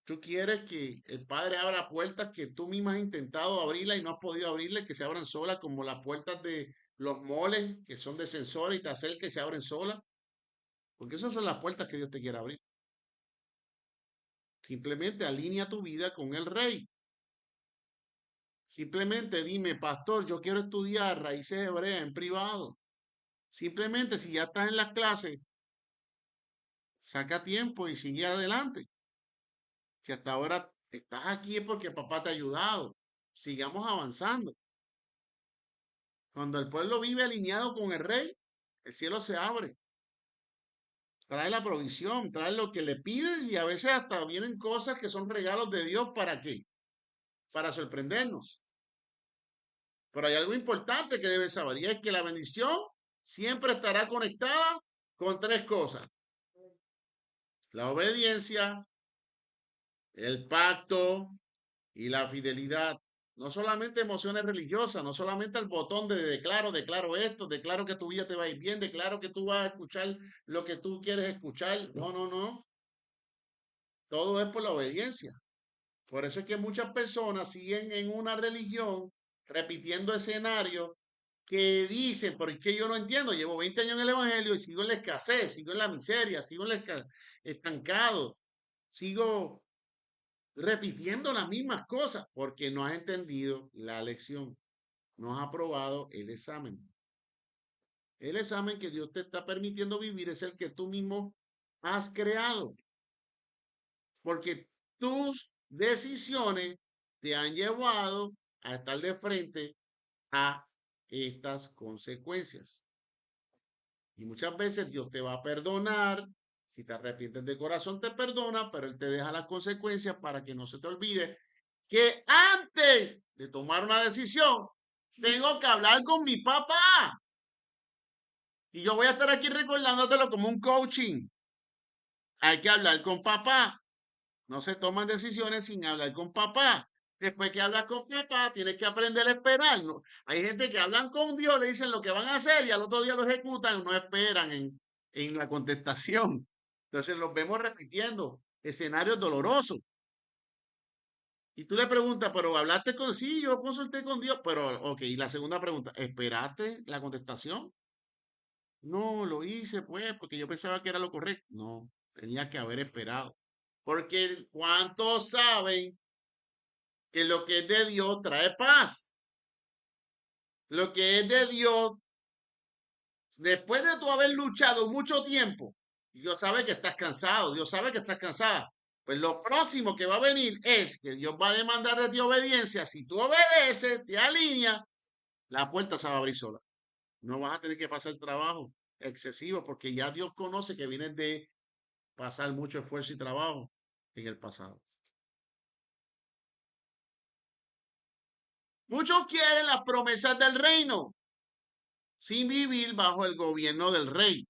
¿Tú quieres que el Padre abra puertas que tú misma has intentado abrirlas y no has podido abrirlas, que se abran solas, como las puertas de los moles, que son de sensor y te acercas y se abren solas? Porque esas son las puertas que Dios te quiere abrir. Simplemente alinea tu vida con el Rey. Simplemente dime, pastor, yo quiero estudiar raíces hebreas en privado. Simplemente si ya estás en las clases, saca tiempo y sigue adelante. Si hasta ahora estás aquí es porque papá te ha ayudado. Sigamos avanzando. Cuando el pueblo vive alineado con el rey, el cielo se abre. Trae la provisión, trae lo que le piden y a veces hasta vienen cosas que son regalos de Dios. ¿Para qué? Para sorprendernos. Pero hay algo importante que debes saber y es que la bendición siempre estará conectada con tres cosas: la obediencia, el pacto y la fidelidad. No solamente emociones religiosas, no solamente el botón de declaro, declaro esto, declaro que tu vida te va a ir bien, declaro que tú vas a escuchar lo que tú quieres escuchar. No, no, no. Todo es por la obediencia. Por eso es que muchas personas siguen en una religión repitiendo escenarios que dicen, porque yo no entiendo, llevo 20 años en el Evangelio y sigo en la escasez, sigo en la miseria, sigo en la estancado, sigo repitiendo las mismas cosas porque no has entendido la lección, no has aprobado el examen. El examen que Dios te está permitiendo vivir es el que tú mismo has creado, porque tus decisiones te han llevado a estar de frente a estas consecuencias. Y muchas veces Dios te va a perdonar. Si te arrepientes de corazón, te perdona, pero Él te deja las consecuencias para que no se te olvide que antes de tomar una decisión, tengo que hablar con mi papá. Y yo voy a estar aquí recordándotelo como un coaching. Hay que hablar con papá. No se toman decisiones sin hablar con papá. Después que hablas con papá, tienes que aprender a esperar. ¿No? Hay gente que hablan con Dios, le dicen lo que van a hacer y al otro día lo ejecutan, no esperan en la contestación. Entonces los vemos repitiendo escenarios dolorosos. Y tú le preguntas, pero hablaste con, sí, yo consulté con Dios, pero, ok, y la segunda pregunta, ¿esperaste la contestación? No, lo hice pues, porque yo pensaba que era lo correcto. No, tenía que haber esperado. Porque ¿cuántos saben que lo que es de Dios trae paz? Lo que es de Dios, después de tú haber luchado mucho tiempo, Dios sabe que estás cansado, Dios sabe que estás cansada. Pues lo próximo que va a venir es que Dios va a demandar de ti obediencia. Si tú obedeces, te alineas, la puerta se va a abrir sola. No vas a tener que pasar trabajo excesivo porque ya Dios conoce que vienes de pasar mucho esfuerzo y trabajo en el pasado. Muchos quieren las promesas del reino sin vivir bajo el gobierno del rey.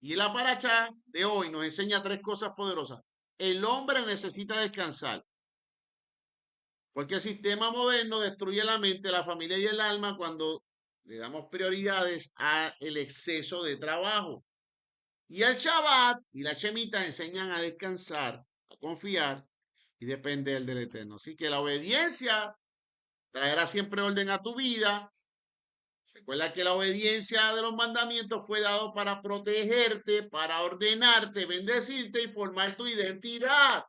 Y la paracha de hoy nos enseña tres cosas poderosas. El hombre necesita descansar, porque el sistema moderno destruye la mente, la familia y el alma cuando le damos prioridades al exceso de trabajo. Y el Shabbat y la Shemitah enseñan a descansar, a confiar y depender del Eterno. Así que la obediencia traerá siempre orden a tu vida. Recuerda que la obediencia de los mandamientos fue dado para protegerte, para ordenarte, bendecirte y formar tu identidad.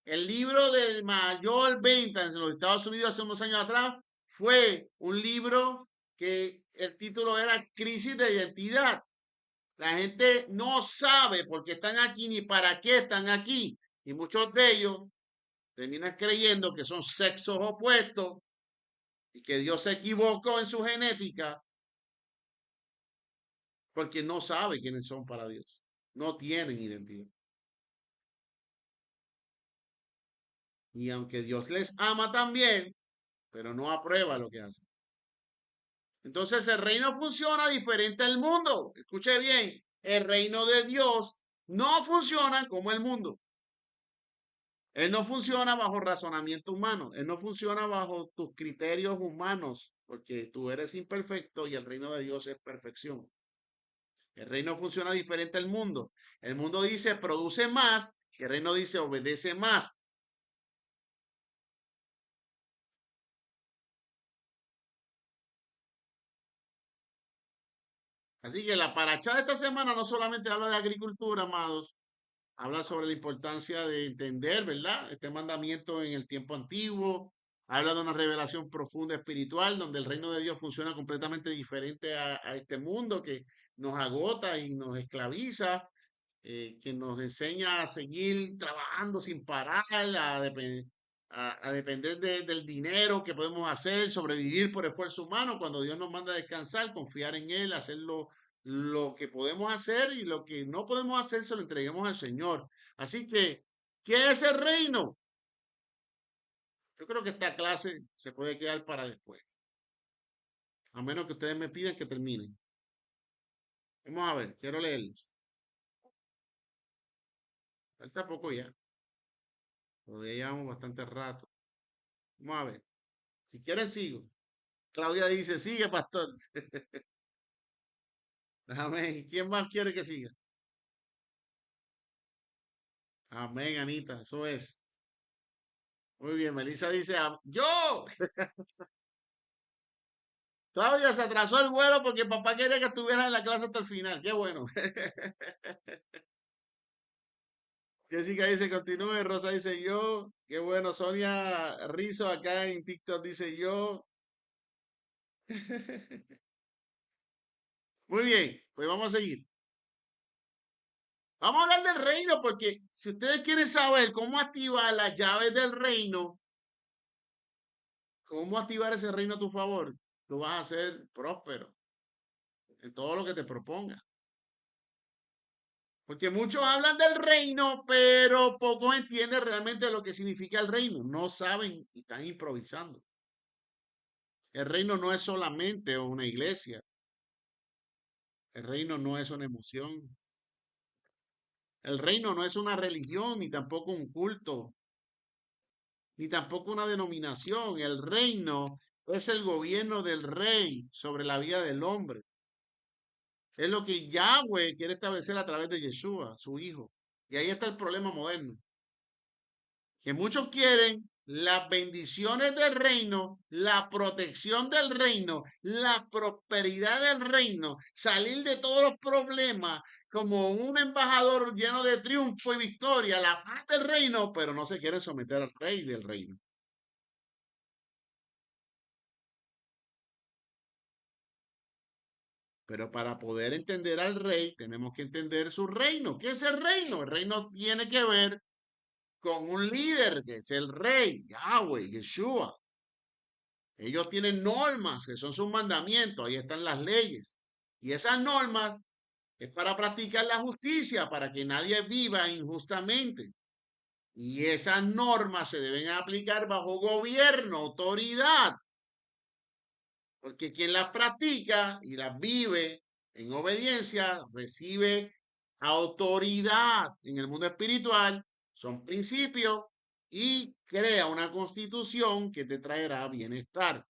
El libro de mayor venta en los Estados Unidos hace unos años atrás fue un libro que el título era Crisis de Identidad. La gente no sabe por qué están aquí ni para qué están aquí. Y muchos de ellos terminan creyendo que son sexos opuestos y que Dios se equivocó en su genética porque no sabe quiénes son para Dios. No tienen identidad. Y aunque Dios les ama también, pero no aprueba lo que hacen. Entonces el reino funciona diferente al mundo. Escuche bien, el reino de Dios no funciona como el mundo. Él no funciona bajo razonamiento humano. Él no funciona bajo tus criterios humanos, porque tú eres imperfecto y el reino de Dios es perfección. El reino funciona diferente al mundo. El mundo dice produce más, el reino dice obedece más. Así que la paracha de esta semana no solamente habla de agricultura, amados, habla sobre la importancia de entender, ¿verdad? Este mandamiento en el tiempo antiguo, habla de una revelación profunda espiritual, donde el reino de Dios funciona completamente diferente a este mundo que nos agota y nos esclaviza, que nos enseña a seguir trabajando sin parar, a depender del dinero que podemos hacer, sobrevivir por esfuerzo humano, cuando Dios nos manda a descansar, confiar en Él, hacerlo lo que podemos hacer y lo que no podemos hacer se lo entreguemos al Señor. Así que, ¿qué es el reino? Yo creo que esta clase se puede quedar para después, a menos que ustedes me pidan que termine. Vamos a ver, quiero leerlos. Falta poco ya, todavía llevamos bastante rato. Vamos a ver, si quieren sigo. Claudia dice, sigue, pastor. Amén. ¿Quién más quiere que siga? Amén, Anita, eso es. Muy bien, Melissa dice, yo. Claudia se atrasó el vuelo porque papá quería que estuviera en la clase hasta el final. Qué bueno. Jessica dice, continúe. Rosa dice, yo. Qué bueno. Sonia Rizo acá en TikTok dice, yo. Muy bien, pues vamos a seguir. Vamos a hablar del reino porque si ustedes quieren saber cómo activar las llaves del reino, cómo activar ese reino a tu favor, tú vas a ser próspero en todo lo que te propongas. Porque muchos hablan del reino, pero pocos entienden realmente lo que significa el reino. No saben y están improvisando. El reino no es solamente una iglesia. El reino no es una emoción. El reino no es una religión, ni tampoco un culto, ni tampoco una denominación. El reino es el gobierno del rey sobre la vida del hombre. Es lo que Yahweh quiere establecer a través de Yeshua, su hijo. Y ahí está el problema moderno. Que muchos quieren las bendiciones del reino, la protección del reino, la prosperidad del reino, salir de todos los problemas como un embajador lleno de triunfo y victoria, la paz del reino, pero no se quieren someter al rey del reino. Pero para poder entender al rey, tenemos que entender su reino. ¿Qué es el reino? El reino tiene que ver con un líder, que es el rey, Yahweh, Yeshua. Ellos tienen normas, que son sus mandamientos, ahí están las leyes. Y esas normas es para practicar la justicia, para que nadie viva injustamente. Y esas normas se deben aplicar bajo gobierno, autoridad, porque quien las practica y las vive en obediencia, recibe autoridad en el mundo espiritual, son principios y crea una constitución que te traerá bienestar.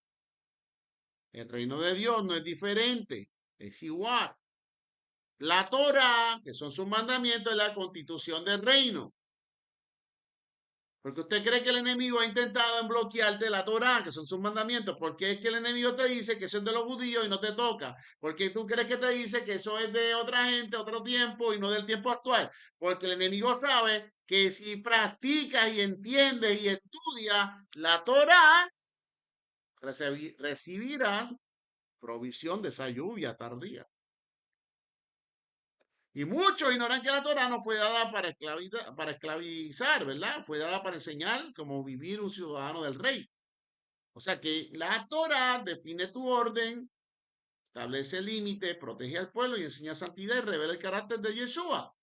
El reino de Dios no es diferente, es igual. La Torah, que son sus mandamientos, es la constitución del reino. Porque usted cree que el enemigo ha intentado en bloquearte la Torah, que son sus mandamientos. Porque es que el enemigo te dice que eso es de los judíos y no te toca. Porque tú crees que te dice que eso es de otra gente, otro tiempo y no del tiempo actual. Porque el enemigo sabe que si practicas y entiendes y estudias la Torah, recibirás provisión de esa lluvia tardía. Y muchos ignoran que la Torah no fue dada para esclavizar, ¿verdad? Fue dada para enseñar cómo vivir un ciudadano del rey. O sea que la Torah define tu orden, establece límites, protege al pueblo y enseña santidad y revela el carácter de Yeshua.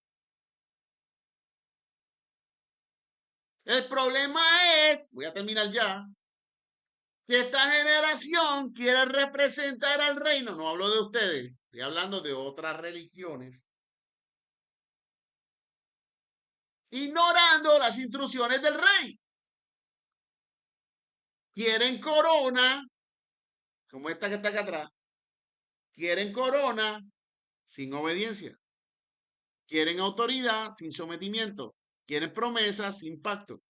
El problema es, voy a terminar ya, que esta generación quiere representar al reino. No hablo de ustedes, estoy hablando de otras religiones, ignorando las instrucciones del rey. Quieren corona, como esta que está acá atrás, quieren corona sin obediencia, quieren autoridad sin sometimiento, quieren promesas sin pacto,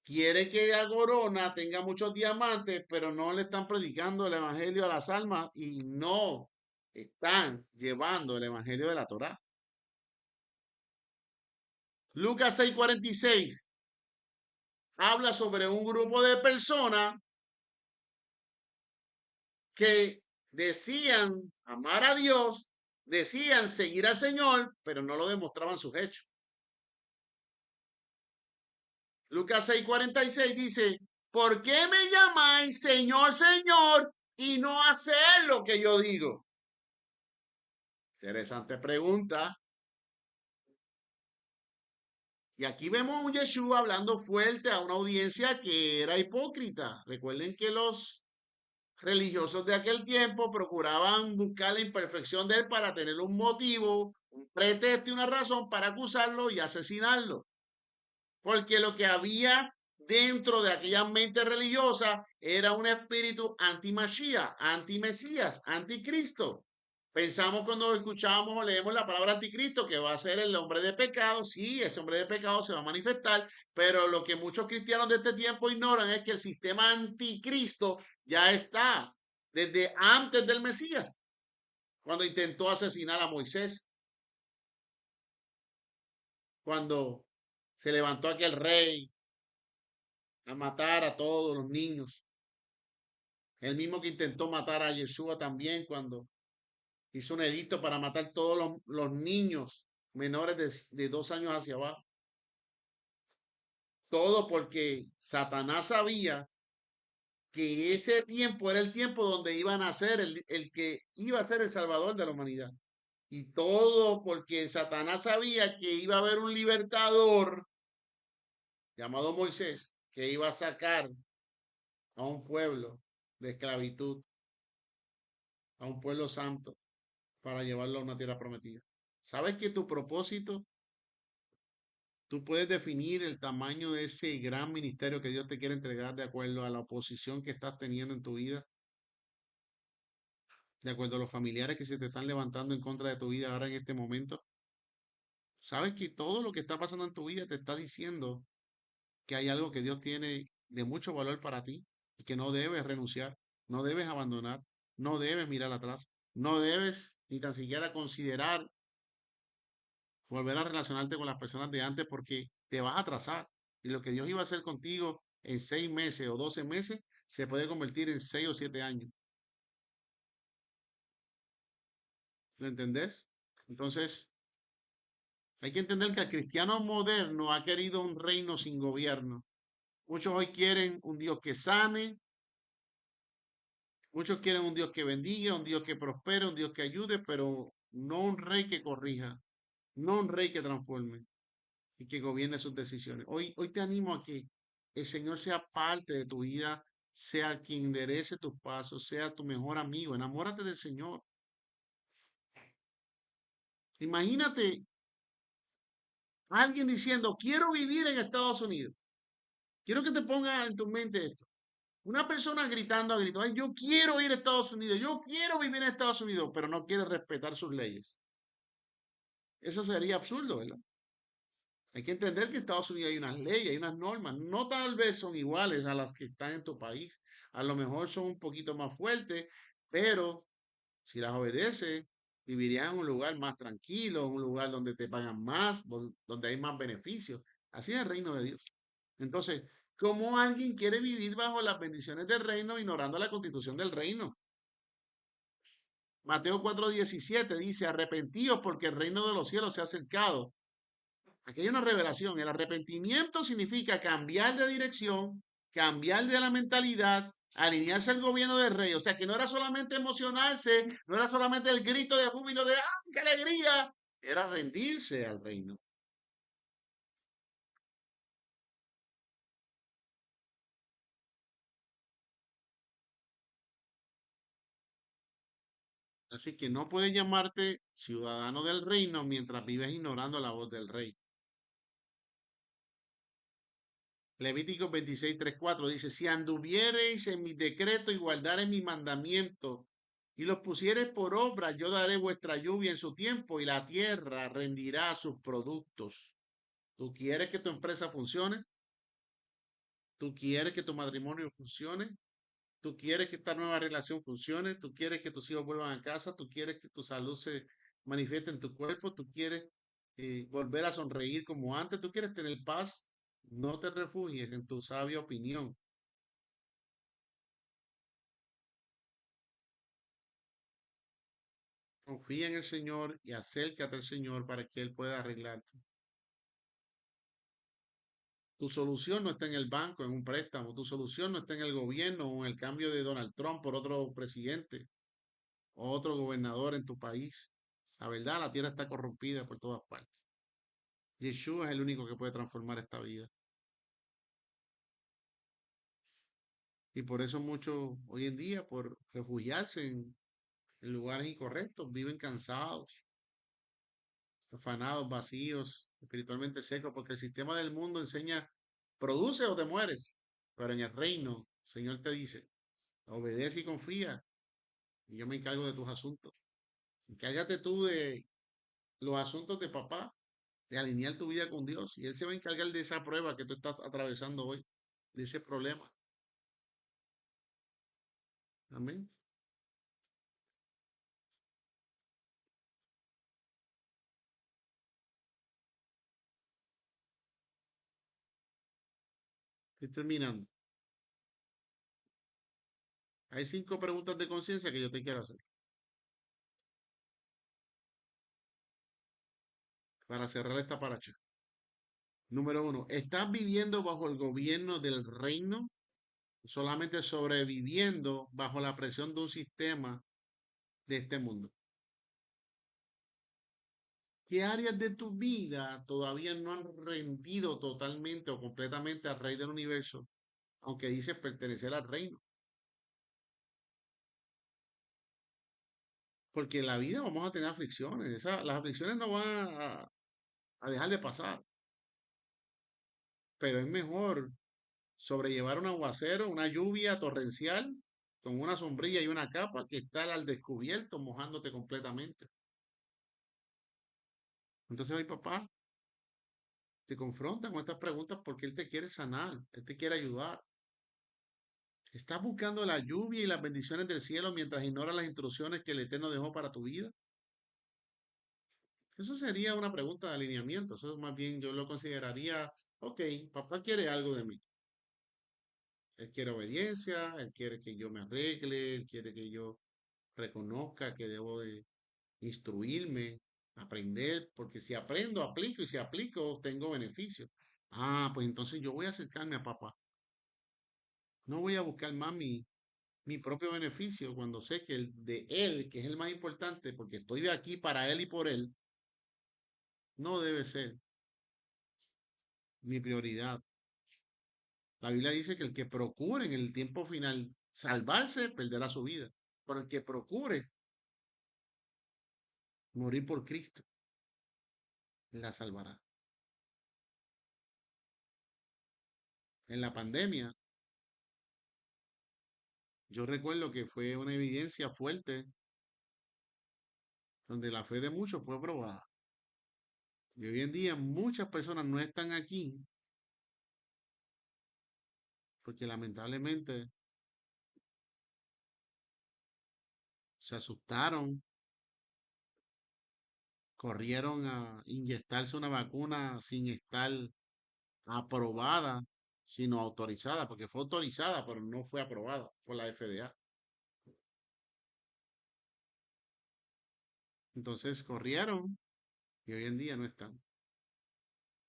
quieren que la corona tenga muchos diamantes, pero no le están predicando el evangelio a las almas y no están llevando el evangelio de la Torá. Lucas 6:46 habla sobre un grupo de personas que decían amar a Dios, decían seguir al Señor, pero no lo demostraban sus hechos. Lucas 6:46 dice, ¿por qué me llamáis Señor, Señor y no hacer lo que yo digo? Interesante pregunta. Y aquí vemos a un Yeshua hablando fuerte a una audiencia que era hipócrita. Recuerden que los religiosos de aquel tiempo procuraban buscar la imperfección de él para tener un motivo, un pretexto y una razón para acusarlo y asesinarlo. Porque lo que había dentro de aquella mente religiosa era un espíritu anti-Mashiach, anti-Mesías, anticristo. Pensamos cuando escuchamos o leemos la palabra anticristo que va a ser el hombre de pecado. Sí, ese hombre de pecado se va a manifestar, pero lo que muchos cristianos de este tiempo ignoran es que el sistema anticristo ya está desde antes del Mesías, cuando intentó asesinar a Moisés, cuando se levantó aquel rey a matar a todos los niños. El mismo que intentó matar a Yeshua también cuando hizo un edicto para matar todos los niños menores de 2 años hacia abajo. Todo porque Satanás sabía que ese tiempo era el tiempo donde iban a ser el que iba a ser el salvador de la humanidad. Y todo porque Satanás sabía que iba a haber un libertador llamado Moisés que iba a sacar a un pueblo de esclavitud, a un pueblo santo, para llevarlo a una tierra prometida. ¿Sabes que tu propósito, tú puedes definir el tamaño de ese gran ministerio que Dios te quiere entregar de acuerdo a la oposición que estás teniendo en tu vida, de acuerdo a los familiares que se te están levantando en contra de tu vida ahora en este momento? ¿Sabes que todo lo que está pasando en tu vida te está diciendo que hay algo que Dios tiene de mucho valor para ti y que no debes renunciar, no debes abandonar, no debes mirar atrás, no debes ni tan siquiera considerar volver a relacionarte con las personas de antes porque te vas a atrasar y lo que Dios iba a hacer contigo en 6 meses o 12 meses se puede convertir en 6 o 7 años? ¿Lo entendés? Entonces, hay que entender que el cristiano moderno ha querido un reino sin gobierno. Muchos hoy quieren un Dios que sane, muchos quieren un Dios que bendiga, un Dios que prospere, un Dios que ayude, pero no un rey que corrija, no un rey que transforme y que gobierne sus decisiones. Hoy te animo a que el Señor sea parte de tu vida, sea quien enderece tus pasos, sea tu mejor amigo. Enamórate del Señor. Imagínate a alguien diciendo, quiero vivir en Estados Unidos. Quiero que te pongas en tu mente esto. Una persona gritando a gritos, "Ay, yo quiero ir a Estados Unidos, yo quiero vivir en Estados Unidos, pero no quiere respetar sus leyes. Eso sería absurdo, ¿verdad? Hay que entender que en Estados Unidos hay unas leyes, hay unas normas. No tal vez son iguales a las que están en tu país. A lo mejor son un poquito más fuertes, pero si las obedeces, vivirías en un lugar más tranquilo, un lugar donde te pagan más, donde hay más beneficios. Así es el reino de Dios. Entonces, ¿cómo alguien quiere vivir bajo las bendiciones del reino ignorando la constitución del reino? Mateo 4:17 dice, arrepentíos porque el reino de los cielos se ha acercado. Aquí hay una revelación. El arrepentimiento significa cambiar de dirección, cambiar de la mentalidad, alinearse al gobierno del rey. O sea, que no era solamente emocionarse, no era solamente el grito de júbilo de ¡ah, qué alegría! Era rendirse al reino. Así que no puedes llamarte ciudadano del reino mientras vives ignorando la voz del rey. Levítico 26, 3, 4 dice, si anduviereis en mi decreto y guardareis mi mandamiento y los pusiereis por obra, yo daré vuestra lluvia en su tiempo y la tierra rendirá sus productos. ¿Tú quieres que tu empresa funcione? ¿Tú quieres que tu matrimonio funcione? ¿Tú quieres que esta nueva relación funcione? ¿Tú quieres que tus hijos vuelvan a casa? ¿Tú quieres que tu salud se manifieste en tu cuerpo? ¿Tú quieres volver a sonreír como antes? ¿Tú quieres tener paz? No te refugies en tu sabia opinión. Confía en el Señor y acércate al Señor para que Él pueda arreglarte. Tu solución no está en el banco, en un préstamo. Tu solución no está en el gobierno o en el cambio de Donald Trump por otro presidente o otro gobernador en tu país. La verdad, la tierra está corrompida por todas partes. Yeshua es el único que puede transformar esta vida. Y por eso muchos hoy en día, por refugiarse en lugares incorrectos, viven cansados, afanados, vacíos, espiritualmente secos, porque el sistema del mundo enseña, produce o te mueres, pero en el reino, el Señor te dice, obedece y confía, y yo me encargo de tus asuntos. Encárgate tú de los asuntos de papá, de alinear tu vida con Dios, y Él se va a encargar de esa prueba que tú estás atravesando hoy, de ese problema. Amén. Estoy terminando. Hay 5 preguntas de conciencia que yo te quiero hacer para cerrar esta paracha. Número 1, ¿estás viviendo bajo el gobierno del reino? Solamente sobreviviendo bajo la presión de un sistema de este mundo. ¿Qué áreas de tu vida todavía no han rendido totalmente o completamente al Rey del Universo, aunque dices pertenecer al reino? Porque en la vida vamos a tener aflicciones, las aflicciones no van a dejar de pasar, pero es mejor sobrellevar un aguacero, una lluvia torrencial, con una sombrilla y una capa, que estar al descubierto mojándote completamente. Entonces hoy papá te confronta con estas preguntas porque Él te quiere sanar, Él te quiere ayudar. ¿Estás buscando la lluvia y las bendiciones del cielo mientras ignoras las instrucciones que el Eterno dejó para tu vida? Eso sería una pregunta de alineamiento. Eso más bien yo lo consideraría, ok, papá quiere algo de mí. Él quiere obediencia, Él quiere que yo me arregle, Él quiere que yo reconozca que debo de instruirme, aprender, porque si aprendo, aplico y si aplico, tengo beneficio. Ah, pues entonces yo voy a acercarme a papá. No voy a buscar más mi propio beneficio cuando sé que el de él, que es el más importante, porque estoy aquí para él y por él, no debe ser mi prioridad. La Biblia dice que el que procure en el tiempo final salvarse, perderá su vida. Pero el que procure morir por Cristo. la salvará. En la pandemia, yo recuerdo que fue una evidencia fuerte donde la fe de muchos fue probada. Y hoy en día muchas personas no están aquí porque lamentablemente se asustaron, corrieron a inyectarse una vacuna sin estar aprobada, sino autorizada, porque fue autorizada, pero no fue aprobada por la FDA. Entonces corrieron y hoy en día no están,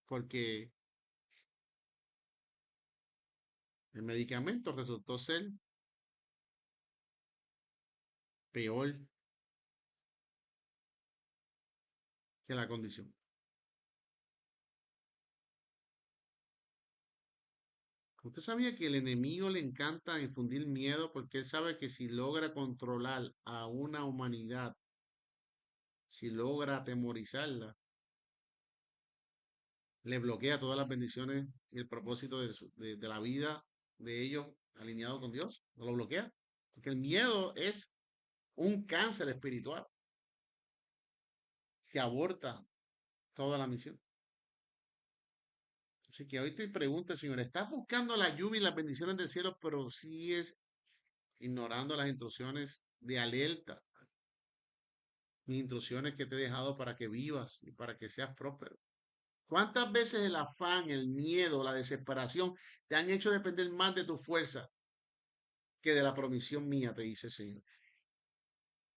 porque el medicamento resultó ser peor que la condición. ¿Usted sabía que el enemigo le encanta infundir miedo porque él sabe que si logra controlar a una humanidad, si logra atemorizarla, le bloquea todas las bendiciones y el propósito de la vida de ellos alineado con Dios? No lo bloquea. Porque el miedo es un cáncer espiritual que aborta toda la misión. Así que hoy te pregunto, Señor, ¿estás buscando la lluvia y las bendiciones del cielo, pero sigues ignorando las instrucciones de alerta, mis instrucciones que te he dejado para que vivas y para que seas próspero? ¿Cuántas veces el afán, el miedo, la desesperación te han hecho depender más de tu fuerza que de la promisión mía, te dice el Señor?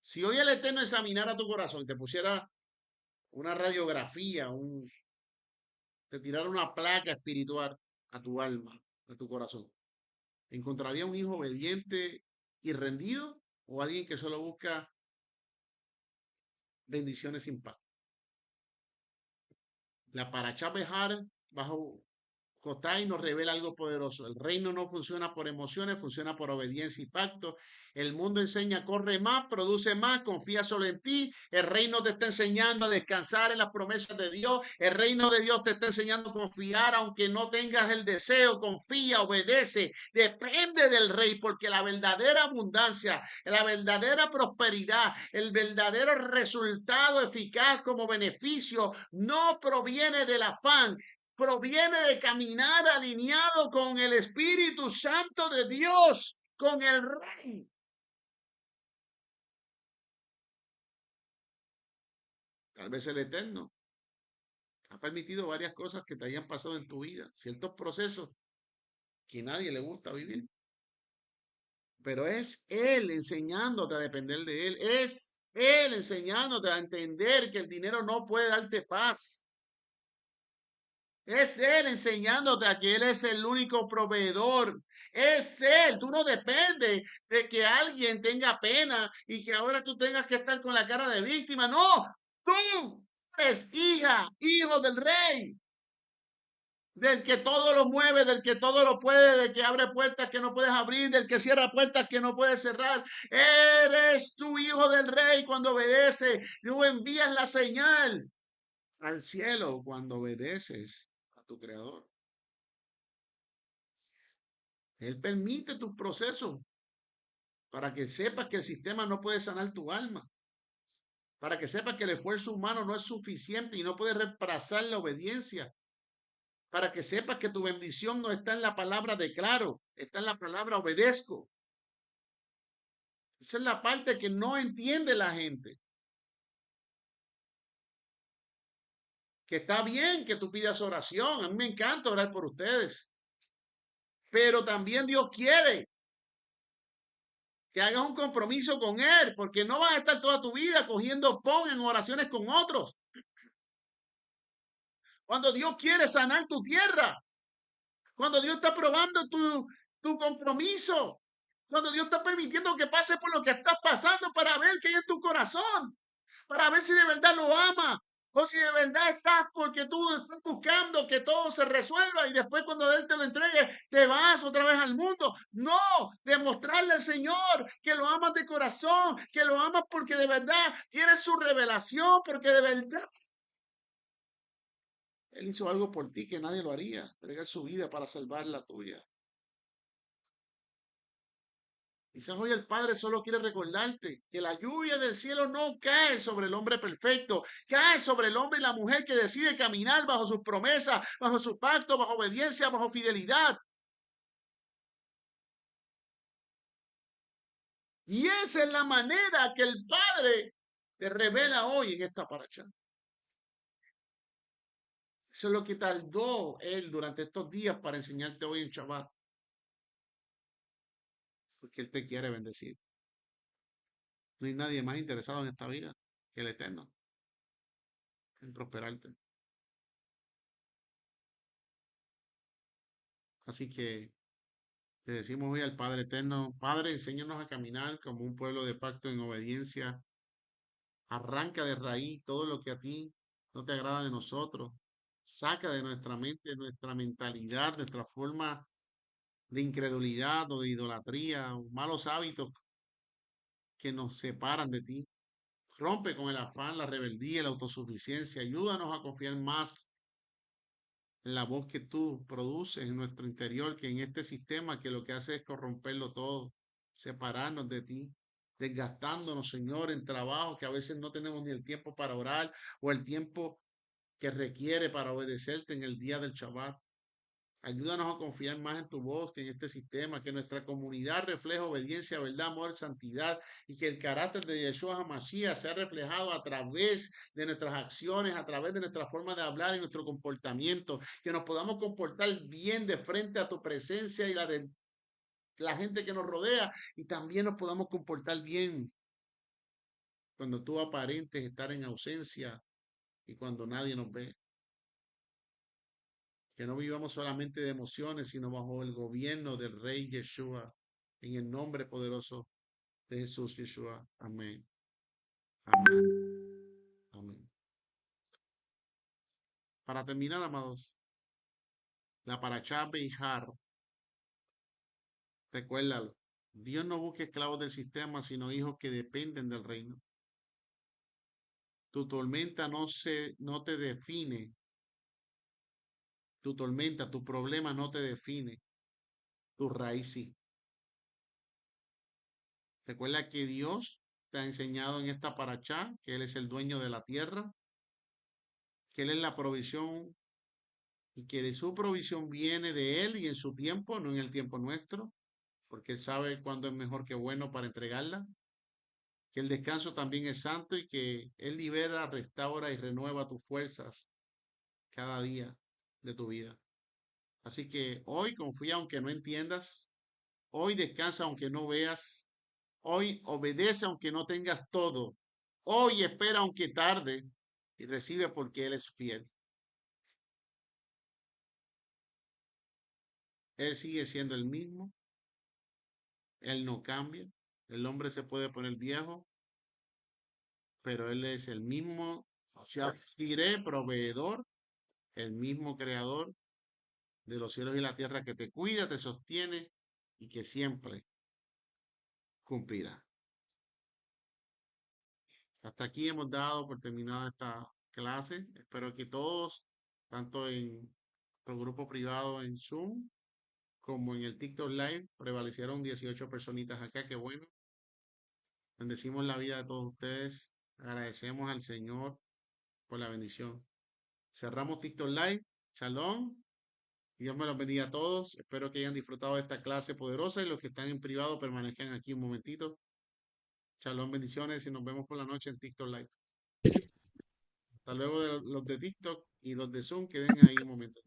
Si hoy el Eterno examinara tu corazón y te pusiera una radiografía, te tirara una placa espiritual a tu alma, a tu corazón, ¿encontraría un hijo obediente y rendido o alguien que solo busca bendiciones sin paz? La paracha Bejar bajo Kotai nos revela algo poderoso. El reino no funciona por emociones, funciona por obediencia y pacto. El mundo enseña, corre más, produce más, confía solo en ti. El reino te está enseñando a descansar en las promesas de Dios. El reino de Dios te está enseñando a confiar, aunque no tengas el deseo. Confía, obedece. Depende del rey, porque la verdadera abundancia, la verdadera prosperidad, el verdadero resultado eficaz como beneficio no proviene del afán, proviene de caminar alineado con el Espíritu Santo de Dios, con el Rey. Tal vez el Eterno ha permitido varias cosas que te hayan pasado en tu vida, ciertos procesos que a nadie le gusta vivir, pero es Él enseñándote a depender de Él, es Él enseñándote a entender que el dinero no puede darte paz. Es Él enseñándote a que Él es el único proveedor. Es Él. Tú no dependes de que alguien tenga pena y que ahora tú tengas que estar con la cara de víctima. No, tú eres hija, hijo del rey, del que todo lo mueve, del que todo lo puede, del que abre puertas que no puedes abrir, del que cierra puertas que no puedes cerrar. Eres tu hijo del rey cuando obedece. Tú envías la señal al cielo cuando obedeces a tu creador. Él permite tus procesos para que sepas que el sistema no puede sanar tu alma, para que sepas que el esfuerzo humano no es suficiente y no puede reemplazar la obediencia, para que sepas que tu bendición no está en la palabra declaro, está en la palabra obedezco. Esa es la parte que no entiende la gente. Que está bien que tú pidas oración, a mí me encanta orar por ustedes, pero también Dios quiere que hagas un compromiso con Él, porque no vas a estar toda tu vida cogiendo pon en oraciones con otros. Cuando Dios quiere sanar tu tierra, cuando Dios está probando tu compromiso, cuando Dios está permitiendo que pases por lo que estás pasando para ver qué hay en tu corazón, para ver si de verdad lo amas o si de verdad estás porque tú estás buscando que todo se resuelva y después cuando Él te lo entregue te vas otra vez al mundo. No, demostrarle al Señor que lo amas de corazón, que lo amas porque de verdad tienes su revelación, porque de verdad Él hizo algo por ti que nadie lo haría, entregar su vida para salvar la tuya. Quizás hoy el Padre solo quiere recordarte que la lluvia del cielo no cae sobre el hombre perfecto, cae sobre el hombre y la mujer que decide caminar bajo sus promesas, bajo su pacto, bajo obediencia, bajo fidelidad. Y esa es la manera que el Padre te revela hoy en esta paracha. Eso es lo que tardó Él durante estos días para enseñarte hoy en Shabbat, porque Él te quiere bendecir. No hay nadie más interesado en esta vida que el Eterno, en prosperarte. Así que le decimos hoy al Padre Eterno, Padre, enséñanos a caminar como un pueblo de pacto en obediencia. Arranca de raíz todo lo que a ti no te agrada de nosotros. Saca de nuestra mente, nuestra mentalidad, nuestra forma de incredulidad o de idolatría o malos hábitos que nos separan de ti. Rompe con el afán, la rebeldía, la autosuficiencia. Ayúdanos a confiar más en la voz que tú produces en nuestro interior, que en este sistema que lo que hace es corromperlo todo, separarnos de ti, desgastándonos, Señor, en trabajo que a veces no tenemos ni el tiempo para orar o el tiempo que requiere para obedecerte en el día del Shabbat. Ayúdanos a confiar más en tu voz que en este sistema, que nuestra comunidad refleje obediencia, verdad, amor, santidad y que el carácter de Yeshua HaMashiach sea reflejado a través de nuestras acciones, a través de nuestra forma de hablar y nuestro comportamiento, que nos podamos comportar bien de frente a tu presencia y la de la gente que nos rodea y también nos podamos comportar bien cuando tú aparentes estar en ausencia y cuando nadie nos ve. Que no vivamos solamente de emociones, sino bajo el gobierno del Rey Yeshua, en el nombre poderoso de Jesús Yeshua. Amén. Amén. Amén. Para terminar, amados, la Parashá Beijar, recuérdalo. Dios no busca esclavos del sistema, sino hijos que dependen del reino. Tu tormenta no te define. Tu tormenta, tu problema no te define. Tu raíz sí. Recuerda que Dios te ha enseñado en esta Parashá que Él es el dueño de la tierra, que Él es la provisión y que de su provisión viene de Él y en su tiempo, no en el tiempo nuestro, porque Él sabe cuándo es mejor que bueno para entregarla, que el descanso también es santo y que Él libera, restaura y renueva tus fuerzas cada día de tu vida. Así que hoy confía aunque no entiendas, hoy descansa aunque no veas, hoy obedece aunque no tengas todo, hoy espera aunque tarde y recibe porque Él es fiel. Él sigue siendo el mismo, Él no cambia. El hombre se puede poner viejo, pero Él es el mismo Shafireh, proveedor, el mismo creador de los cielos y la tierra que te cuida, te sostiene y que siempre cumplirá. Hasta aquí hemos dado por terminada esta clase. Espero que todos, tanto en nuestro grupo privado en Zoom como en el TikTok Live, prevalecieron 18 personitas acá. Qué bueno. Bendecimos la vida de todos ustedes. Agradecemos al Señor por la bendición. Cerramos TikTok Live. Shalom. Dios me los bendiga a todos. Espero que hayan disfrutado de esta clase poderosa y los que están en privado permanezcan aquí un momentito. Shalom, bendiciones y nos vemos por la noche en TikTok Live. Hasta luego de los de TikTok y los de Zoom, queden ahí un momento.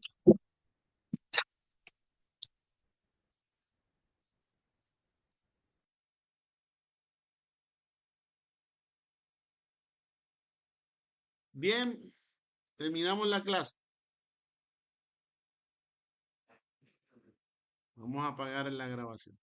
Bien, terminamos la clase. Vamos a apagar la grabación.